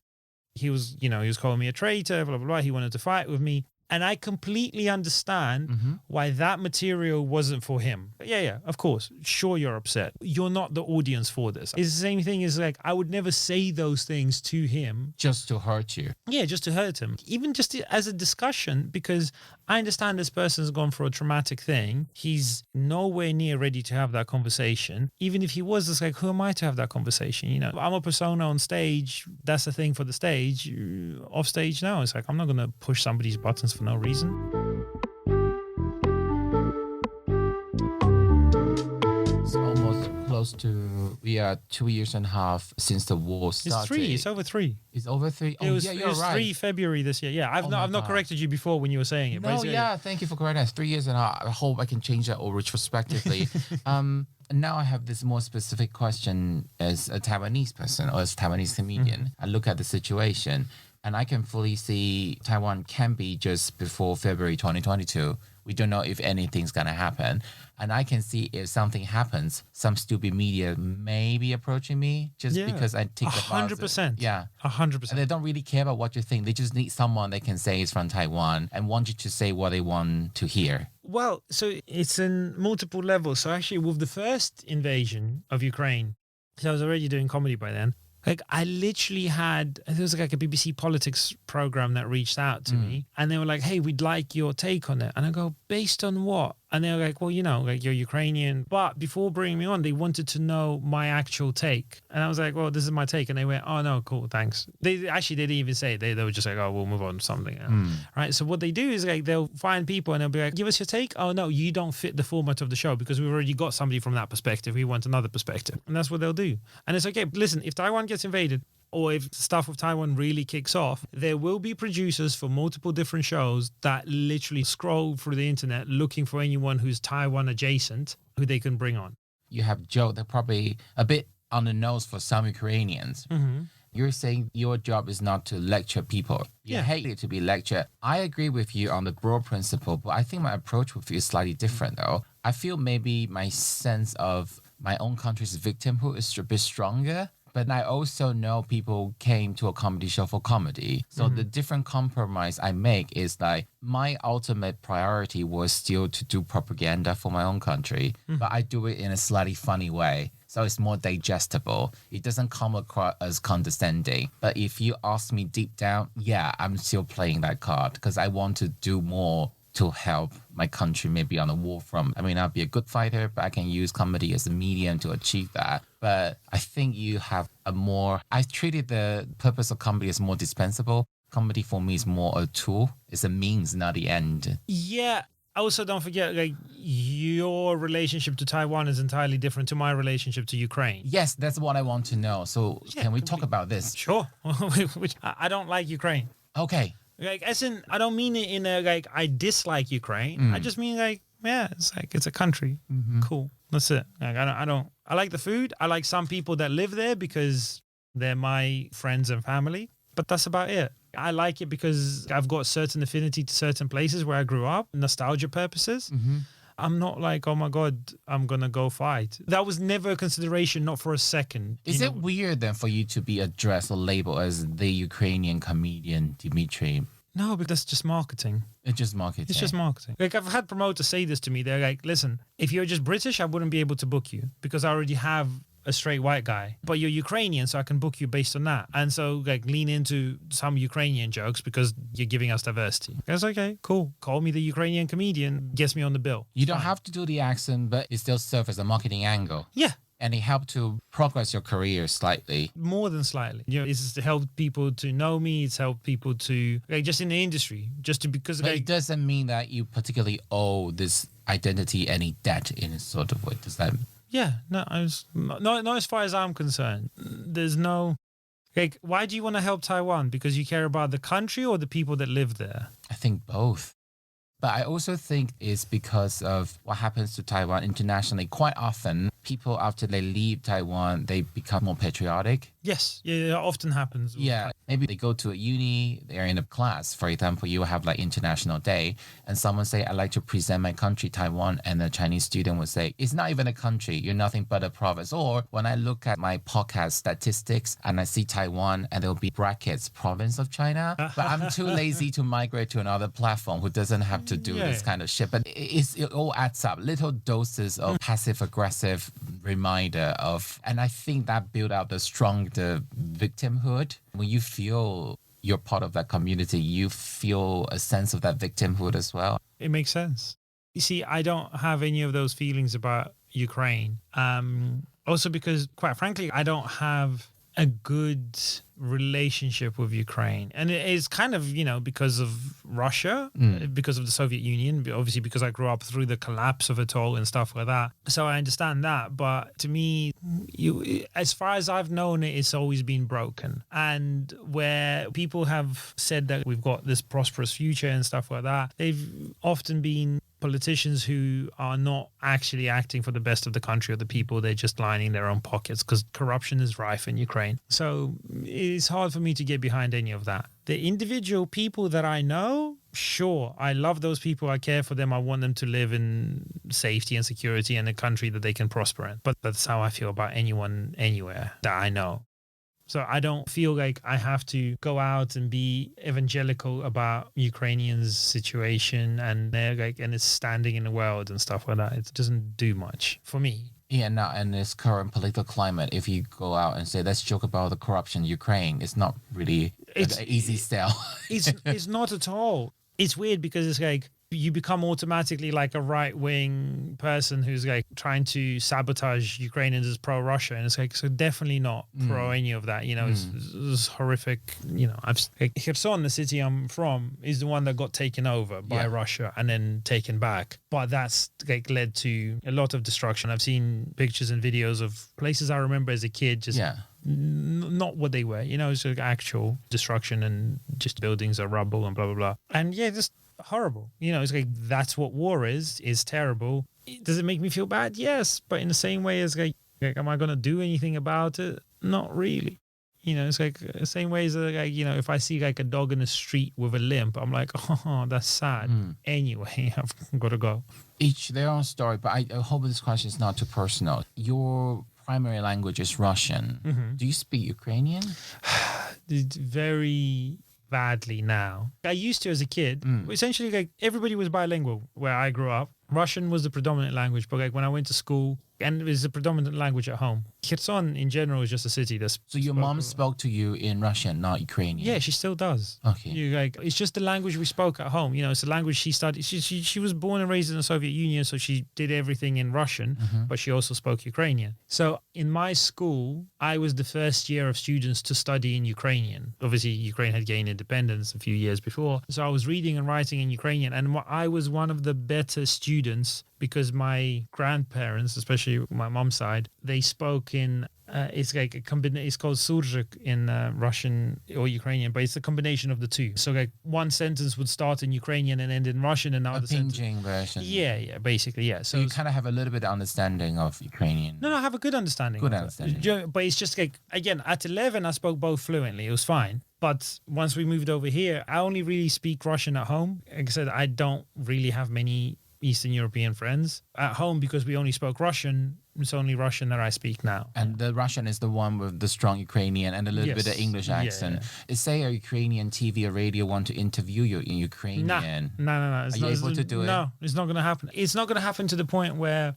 He was, you know, he was calling me a traitor, blah, blah, blah. He wanted to fight with me. And I completely understand why that material wasn't for him. Yeah, of course. Sure, you're upset. You're not the audience for this. It's the same thing as like, I would never say those things to him. Just to hurt you. Yeah, just to hurt him. Even just as a discussion, because I understand this person's gone through a traumatic thing. He's nowhere near ready to have that conversation. Even if he was, it's like, who am I to have that conversation? You know, I'm a persona on stage. That's the thing for the stage. Off stage now, it's like, I'm not going to push somebody's buttons for no reason. It's almost close to 2 years and a half since the war started. It's 3. It's over 3. It's over 3. Oh, It was, yeah, it you're was right. 3 February this year. Yeah, I've not God. corrected you before when you were saying it. but No, it's- yeah, thank you for correcting us. 3 years and a half. I hope I can change that or retrospectively. Now I have this more specific question as a Taiwanese person or as a Taiwanese comedian. I look at the situation and I can fully see Taiwan can be just before February 2022. We don't know if anything's going to happen. And I can see if something happens, some stupid media may be approaching me just because I take the 100%. Yeah. 100%. And they don't really care about what you think. They just need someone they can say is from Taiwan and want you to say what they want to hear. Well, so it's in multiple levels. So actually, with the first invasion of Ukraine, so I was already doing comedy by then. Like I literally had, there was like a BBC politics program that reached out to me and they were like, hey, we'd like your take on it. And I go, based on what? And they're like, well, like you're Ukrainian. But before bringing me on, they wanted to know my actual take. And I was like, well, this is my take. And they went, oh, no, cool, thanks. They actually didn't even say it. They were just like, oh, we'll move on to something else. Right? So what they do is like they'll find people and they'll be like, give us your take. Oh, no, you don't fit the format of the show because we've already got somebody from that perspective. We want another perspective. And that's what they'll do. And it's okay. Listen, if Taiwan gets invaded, or if stuff with Taiwan really kicks off, there will be producers for multiple different shows that literally scroll through the internet looking for anyone who's Taiwan adjacent who they can bring on. You have joked that probably a bit on the nose for some Ukrainians. You're saying your job is not to lecture people. You hate it to be lectured. I agree with you on the broad principle, but I think my approach with you is slightly different though. I feel maybe my sense of my own country's victimhood is a bit stronger. But I also know people came to a comedy show for comedy. So the different compromise I make is like my ultimate priority was still to do propaganda for my own country, but I do it in a slightly funny way. So it's more digestible. It doesn't come across as condescending. But if you ask me deep down, yeah, I'm still playing that card because I want to do more to help my country maybe on the war front. I may not be a good fighter, but I can use comedy as a medium to achieve that. But I think you have I treated the purpose of comedy as more dispensable. Comedy for me is more a tool. It's a means, not the end. Yeah. Also, don't forget, like, your relationship to Taiwan is entirely different to my relationship to Ukraine. Yes, that's what I want to know. So can we talk about this? Sure. Which I don't like Ukraine. Okay. Like, as in, I don't mean it in a, like, I dislike Ukraine. I just mean, like, yeah, it's like, it's a country. Cool. That's it. Like, I like the food. I like some people that live there because they're my friends and family. But that's about it. I like it because I've got certain affinity to certain places where I grew up, nostalgia purposes. I'm not like, oh my God, I'm going to go fight. That was never a consideration, not for a second. Is it weird then for you to be addressed or labeled as the Ukrainian comedian Dimitri? No, but that's just marketing. It's just marketing. It's just marketing. Like, I've had promoters say this to me. They're like, listen, if you're just British, I wouldn't be able to book you because I already have a straight white guy, but you're Ukrainian, so I can book you based on that. And so, like, lean into some Ukrainian jokes because you're giving us diversity. That's okay, cool. Call me the Ukrainian comedian, gets me on the bill. You don't have to do the accent, but it still serves as a marketing angle. Yeah. And it helped to progress your career slightly. More than slightly. It's helped people to know me. It's helped people to, like, just in the industry, just to, because But like, it doesn't mean that you particularly owe this identity any debt in a sort of way. Does that? Yeah, no, not as far as I'm concerned. There's no, like, why do you want to help Taiwan? Because you care about the country or the people that live there? I think both. But I also think it's because of what happens to Taiwan internationally. Quite often, people, after they leave Taiwan, they become more patriotic. Yes, yeah, it often happens. Yeah, maybe they go to a uni, they're in a class. For example, you have like International Day, and someone say, I'd like to present my country, Taiwan, and the Chinese student would say, it's not even a country, you're nothing but a province. Or when I look at my podcast statistics and I see Taiwan and there'll be brackets, province of China, but I'm too lazy to migrate to another platform who doesn't have to do this kind of shit. But it all adds up, little doses of passive-aggressive reminder of, and I think that built out the victimhood. When you feel you're part of that community, you feel a sense of that victimhood as well. It makes sense. You see, I don't have any of those feelings about Ukraine. Also because, quite frankly, I don't have a good relationship with Ukraine. And it is kind of, because of Russia, because of the Soviet Union, obviously because I grew up through the collapse of it all and stuff like that. So I understand that. But to me, as far as I've known it, it's always been broken. And where people have said that we've got this prosperous future and stuff like that, they've often been politicians who are not actually acting for the best of the country or the people. They're just lining their own pockets because corruption is rife in Ukraine. So it's hard for me to get behind any of that. The individual people that I know, sure, I love those people. I care for them. I want them to live in safety and security in a country that they can prosper in. But that's how I feel about anyone, anywhere that I know. So I don't feel like I have to go out and be evangelical about Ukrainians' situation and their and its standing in the world and stuff like that. It doesn't do much for me. Yeah, now in this current political climate, if you go out and say, let's joke about the corruption in Ukraine, it's not really an easy sell. It's not at all. It's weird because it's like, you become automatically like a right-wing person who's like trying to sabotage Ukrainians as pro-Russia, and it's like, so definitely not pro any of that. You know, it's horrific. You know, Kherson, the city I'm from, is the one that got taken over by Russia and then taken back. But that's like led to a lot of destruction. I've seen pictures and videos of places I remember as a kid just not what they were. You know, it's like actual destruction and just buildings are rubble and blah blah blah. And yeah, just horrible. You know, it's like that's what war is terrible. Does it make me feel bad? Yes, but in the same way as like am I gonna do anything about it? Not really. You know, it's like the same way as like, you know, if I see like a dog in the street with a limp, I'm like, oh, that's sad. Anyway, I've got to go. Each their own story, but I hope this question is not too personal. Your primary language is Russian. Do you speak Ukrainian? Very badly now. I used to as a kid. Essentially, like everybody was bilingual where I grew up. Russian was the predominant language, but like when I went to school, and it was the predominant language at home. Kherson in general is just a city that's... So your mom spoke to you in Russian, not Ukrainian? Yeah, she still does. Okay. It's just the language we spoke at home. You know, it's the language she studied. She was born and raised in the Soviet Union, so she did everything in Russian, but she also spoke Ukrainian. So in my school, I was the first year of students to study in Ukrainian. Obviously, Ukraine had gained independence a few years before. So I was reading and writing in Ukrainian, and I was one of the better students because my grandparents, especially my mom's side, they spoke in it's like a combination. It's called surzik in Russian or Ukrainian, but it's a combination of the two. So like one sentence would start in Ukrainian and end in Russian, and another pinching version. Yeah, basically, yeah. So you kind of have a little bit of understanding of Ukrainian. No, I have a good understanding. Good understanding. But it's just like, again, at 11, I spoke both fluently. It was fine. But once we moved over here, I only really speak Russian at home. Like I said, I don't really have many Eastern European friends at home because we only spoke Russian. It's only Russian that I speak now. And the Russian is the one with the strong Ukrainian and a little bit of English accent. Yeah. Say a Ukrainian TV or radio want to interview you in Ukrainian. No. Are you able to do it? No, it's not going to happen. It's not going to happen to the point where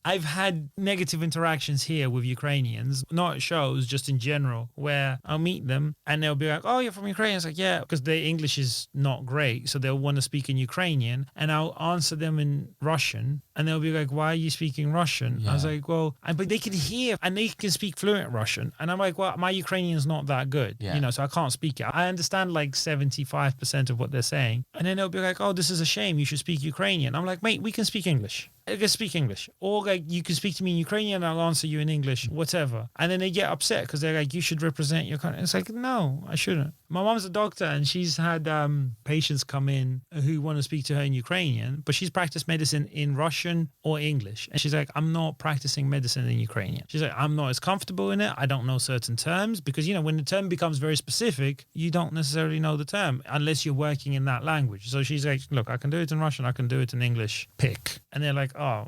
I've had negative interactions here with Ukrainians, not at shows, just in general, where I'll meet them and they'll be like, oh, you're from Ukraine? It's like, yeah, because their English is not great. So they'll want to speak in Ukrainian and I'll answer them in Russian and they'll be like, why are you speaking Russian? Yeah. I was like, well, but they can hear and they can speak fluent Russian. And I'm like, well, my Ukrainian's not that good, you know, so I can't speak it. I understand like 75% of what they're saying. And then they'll be like, oh, this is a shame. You should speak Ukrainian. I'm like, mate, we can speak English. I can speak English. Or like you can speak to me in Ukrainian and I'll answer you in English, whatever. And then they get upset because they're like, you should represent your country. It's like, no, I shouldn't. My mom's a doctor and she's had patients come in who want to speak to her in Ukrainian, but she's practiced medicine in Russian or English. And she's like, I'm not practicing medicine in Ukrainian. She's like, I'm not as comfortable in it. I don't know certain terms because, you know, when the term becomes very specific, you don't necessarily know the term unless you're working in that language. So she's like, look, I can do it in Russian. I can do it in English. Pick. And they're like, oh,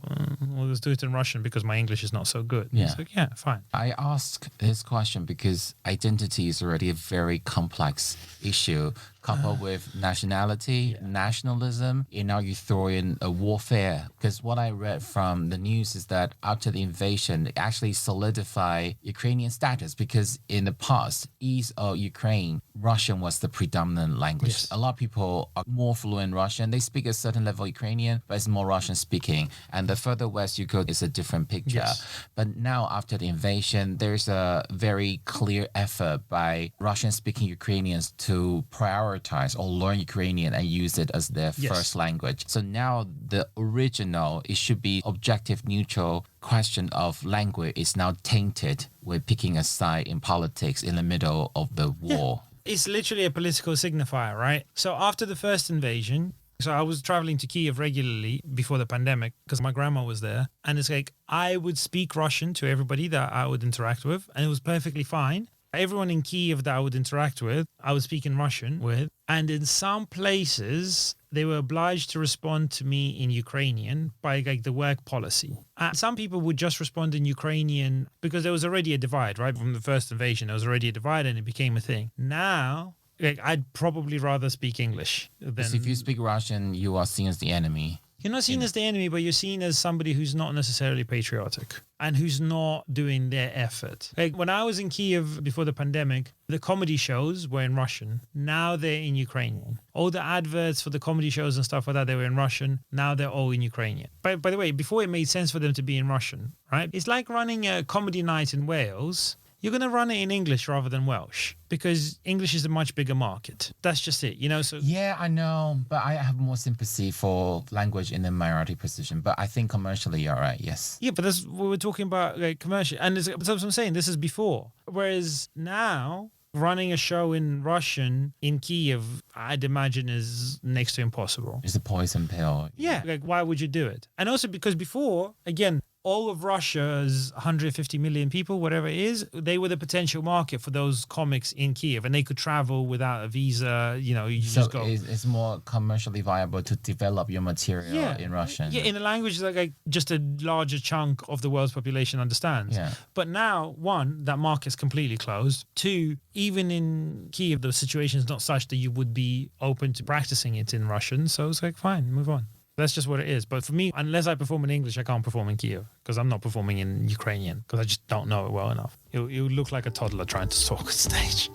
well, let's do it in Russian because my English is not so good. Yeah. It's like, yeah, fine. I ask this question because identity is already a very complex issue coupled with nationality, nationalism, and now you throw in a warfare. Because what I read from the news is that after the invasion, it actually solidified Ukrainian status because in the past, east of Ukraine, Russian was the predominant language. Yes. A lot of people are more fluent Russian. They speak a certain level of Ukrainian, but it's more Russian speaking. And the further west you go, it's a different picture. Yes. But now after the invasion, there's a very clear effort by Russian speaking Ukrainians to prioritize or learn Ukrainian and use it as their first language. So now the original, it should be objective, neutral question of language is now tainted with picking a side in politics in the middle of the war. Yeah. It's literally a political signifier, right? So after the first invasion, so I was traveling to Kiev regularly before the pandemic because my grandma was there. And it's like, I would speak Russian to everybody that I would interact with and it was perfectly fine. Everyone in Kiev that I would interact with, I was speaking Russian with. And in some places, they were obliged to respond to me in Ukrainian by like the work policy. And some people would just respond in Ukrainian because there was already a divide, right? From the first invasion, there was already a divide and it became a thing. Now, like, I'd probably rather speak English than... Because if you speak Russian, you are seen as the enemy. You're not seen as the enemy, but you're seen as somebody who's not necessarily patriotic and who's not doing their effort. Like when I was in Kiev before the pandemic, the comedy shows were in Russian. Now they're in Ukrainian. All the adverts for the comedy shows and stuff like that, they were in Russian. Now they're all in Ukrainian. By the way, before it made sense for them to be in Russian, right? It's like running a comedy night in Wales. You're going to run it in English rather than Welsh because English is a much bigger market. That's just it, you know? So Yeah, I know, but I have more sympathy for language in a minority position. But I think commercially, you're right, yes. yeah, but that's what we're talking about, like commercial. And that's what I'm saying. This is before. Whereas now, running a show in Russian in Kiev, I'd imagine is next to impossible. It's a poison pill. Yeah. Like, why would you do it? And also because before, again, all of Russia's 150 million people, whatever it is, they were the potential market for those comics in Kiev, and they could travel without a visa. You know, you So just go. it's more commercially viable to develop your material in Russian. Yeah, in a language that like just a larger chunk of the world's population understands. Yeah. But now, one, that market's completely closed. Two, even in Kiev, the situation is not such that you would be open to practicing it in Russian. So it's like, fine, move on. That's just what it is. But for me, unless I perform in English, I can't perform in Kiev because I'm not performing in Ukrainian because I just don't know it well enough. You look like a toddler trying to talk on stage.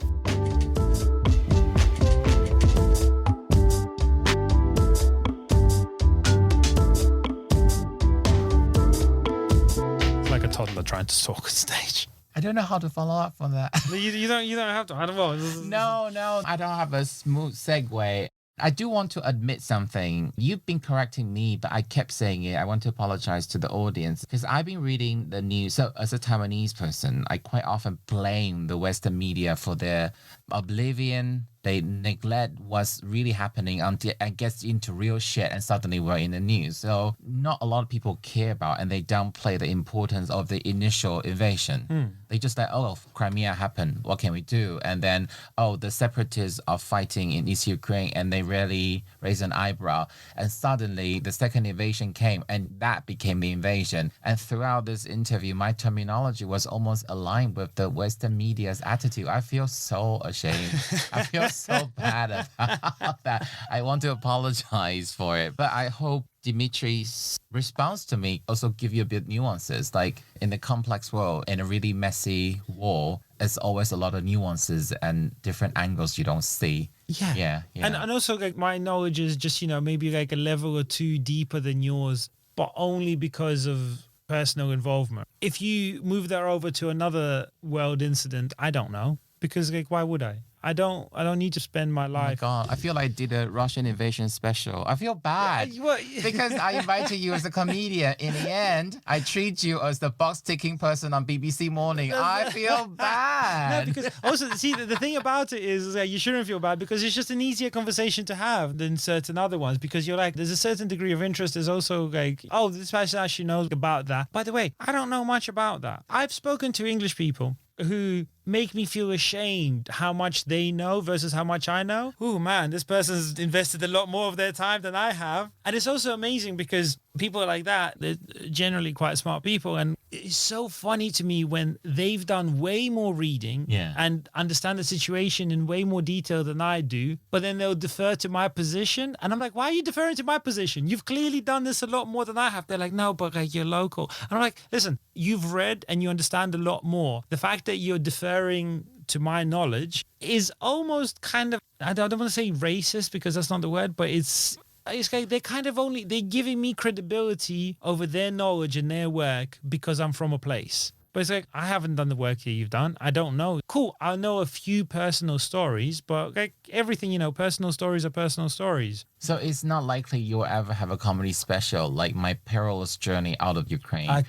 It's like a toddler trying to talk on stage. I don't know how to follow up on that. You don't have to. I don't know. No, I don't have a smooth segue. I do want to admit something. You've been correcting me, but I kept saying it. I want to apologize to the audience because I've been reading the news. So as a Taiwanese person, I quite often blame the Western media for their oblivion. They neglect what's really happening until it gets into real shit and suddenly we're in the news. So not a lot of people care about and they downplay the importance of the initial invasion. They just like, oh, Crimea happened. What can we do? And then, oh, the separatists are fighting in East Ukraine and they rarely raise an eyebrow. And suddenly the second invasion came and that became the invasion. And throughout this interview, my terminology was almost aligned with the Western media's attitude. I feel so ashamed. I feel so bad about that. I want to apologize for it, but I hope Dimitri's response to me also give you a bit nuances. Like in the complex world, in a really messy war, there's always a lot of nuances and different angles you don't see. Yeah. And also like my knowledge is just, maybe like a level or two deeper than yours, but only because of personal involvement. If you move that over to another world incident, I don't know. Because like, why would I? I don't need to spend my life. Oh my God, I feel like I did a Russian invasion special. I feel bad because I invited you as a comedian. In the end, I treat you as the box-ticking person on BBC Morning. I feel bad. No, because also, see, the thing about it is that you shouldn't feel bad because it's just an easier conversation to have than certain other ones because you're like, there's a certain degree of interest. There's also like, oh, this person actually knows about that. By the way, I don't know much about that. I've spoken to English people who make me feel ashamed how much they know versus how much I know. Oh man, this person's invested a lot more of their time than I have. And it's also amazing because people like that, they're generally quite smart people. And it's so funny to me when they've done way more reading and understand the situation in way more detail than I do, but then they'll defer to my position. And I'm like, why are you deferring to my position? You've clearly done this a lot more than I have. They're like, no, but like, you're local. And I'm like, listen, you've read and you understand a lot more. The fact that you're deferring to my knowledge is almost kind of, I don't want to say racist because that's not the word, but it's like they're giving me credibility over their knowledge and their work because I'm from a place. But it's like, I haven't done the work that you've done. I don't know. Cool. I know a few personal stories, but like everything, personal stories are personal stories. So it's not likely you'll ever have a comedy special like My Perilous Journey Out of Ukraine.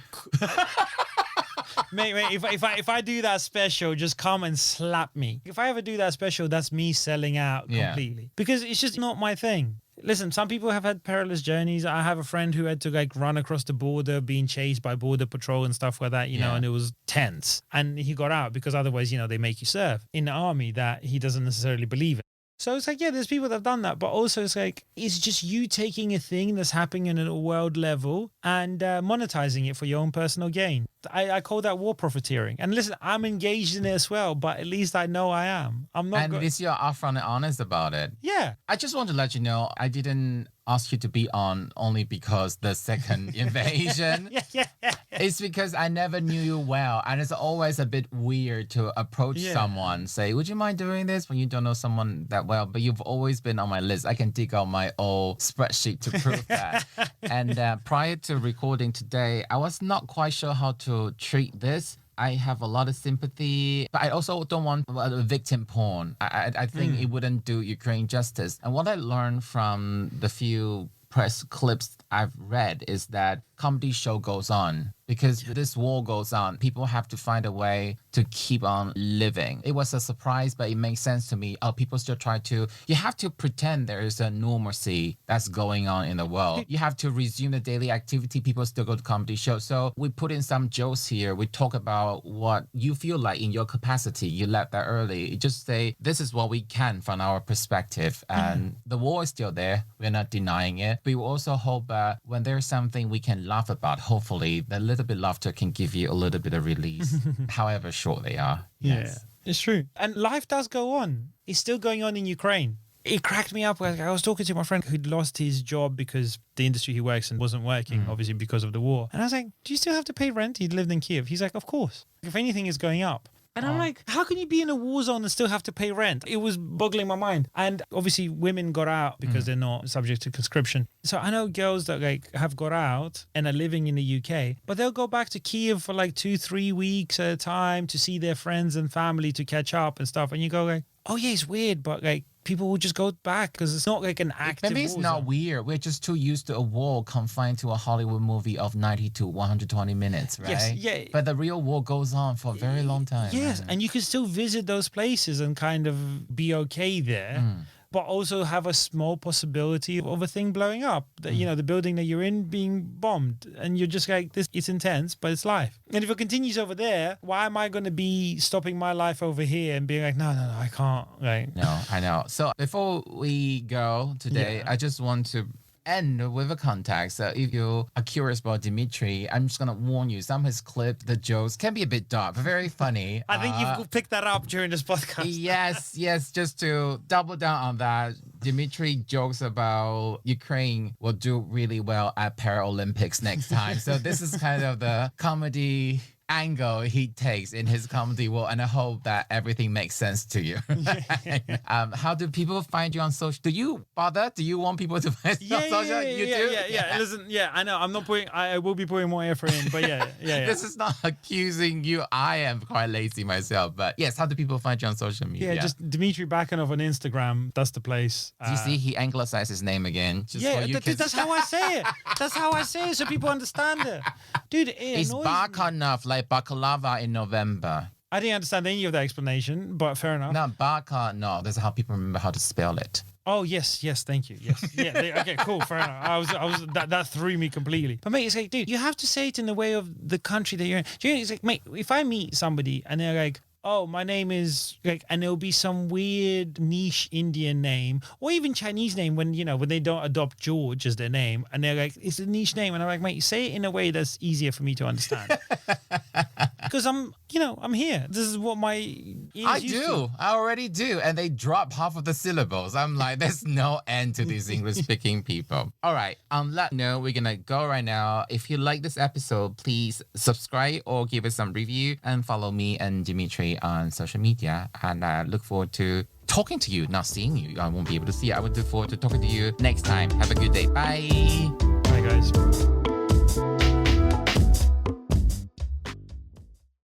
Mate, if I do that special, just come and slap me. If I ever do that special, that's me selling out completely. Because it's just not my thing. Listen, some people have had perilous journeys. I have a friend who had to like run across the border being chased by border patrol and stuff like that, know, and it was tense. And he got out because otherwise, they make you serve in the army that he doesn't necessarily believe in. So it's like, there's people that have done that, but also it's like, it's just you taking a thing that's happening at a world level and monetizing it for your own personal gain. I call that war profiteering. And listen, I'm engaged in it as well, but at least I know I am. I'm not. And at least you're upfront and honest about it. Yeah. I just want to let you know, I didn't ask you to be on only because the second invasion. Yeah. It's because I never knew you well. And it's always a bit weird to approach someone, say, would you mind doing this when you don't know someone that well? But you've always been on my list. I can dig out my old spreadsheet to prove that. And prior to recording today, I was not quite sure how to treat this. I have a lot of sympathy, but I also don't want victim porn. I think it wouldn't do Ukraine justice. And what I learned from the few press clips I've read is that comedy show goes on because this war goes on. People have to find a way to keep on living. It was a surprise, but it makes sense to me. People still try to, you have to pretend there is a normalcy that's going on in the world. You have to resume the daily activity. People still go to comedy shows. So we put in some jokes here. We talk about what you feel like in your capacity. You left that early. You just say, this is what we can from our perspective. And the war is still there. We're not denying it. But we also hope that when there's something we can laugh about, hopefully the little bit of laughter can give you a little bit of release, however short they are. Yeah, it's true. And life does go on. It's still going on in Ukraine. It cracked me up. I was talking to my friend who'd lost his job because the industry he works in wasn't working, obviously because of the war. And I was like, do you still have to pay rent? He lived in Kiev. He's like, of course. If anything is going up. And I'm like, how can you be in a war zone and still have to pay rent? It was boggling my mind. And obviously women got out because they're not subject to conscription. So I know girls that like have got out and are living in the UK, but they'll go back to Kiev for like 2-3 weeks at a time to see their friends and family to catch up and stuff. And you go like, oh yeah, it's weird, but like people will just go back because it's not like an active Maybe it's war not zone. weird. We're just too used to a war confined to a Hollywood movie of 90 to 120 minutes, right? Yes, yeah. But the real war goes on for a very long time. Yes, right? and you can still visit those places and kind of be okay there, but also have a small possibility of a thing blowing up. That, you know, the building that you're in being bombed, and you're just like, this. It's intense, but it's life. And if it continues over there, why am I going to be stopping my life over here and being like, no, I can't. Right? No, I know. So before we go today, I just want to end with a context. If you are curious about Dimitri, I'm just going to warn you, some of his clips, the jokes can be a bit dark, but very funny. I think you've picked that up during this podcast. Yes, just to double down on that, Dimitri jokes about Ukraine will do really well at Paralympics next time. So this is kind of the comedy angle he takes in his comedy world, and I hope that everything makes sense to you. How do people find you on social? Do you bother? Do you want people to find you on social? You do? Yeah. Listen, I know. I'm not putting. I will be putting more effort in, but yeah. This is not accusing you. I am quite lazy myself, but yes. How do people find you on social media? Yeah, just Dimitri Bakanov on Instagram. That's the place. Do you see he anglicized his name again? Just for you kids. That's how I say it. That's how I say it, so people understand it. Dude, it's annoys me. Bakanov, like baklava in November. I didn't understand any of the explanation, but fair enough. No, no. That's how people remember how to spell it. Oh yes, thank you. Yes, okay, cool, fair enough. I was that threw me completely. But mate, it's like, dude, you have to say it in the way of the country that you're in. Do you know, it's like, mate, if I meet somebody and they're like, oh, my name is like, and it'll be some weird niche Indian name or even Chinese name when they don't adopt George as their name and they're like, it's a niche name. And I'm like, mate, say it in a way that's easier for me to understand. Because I'm here. This is what my ears I used do. to. I already do. And they drop half of the syllables. I'm like, there's no end to these English speaking people. All right. On that note, we're going to go right now. If you like this episode, please subscribe or give us some review and follow me and Dimitri on social media. And I look forward to talking to you, not seeing you. I won't be able to see you. I would look forward to talking to you next time. Have a good day. Bye.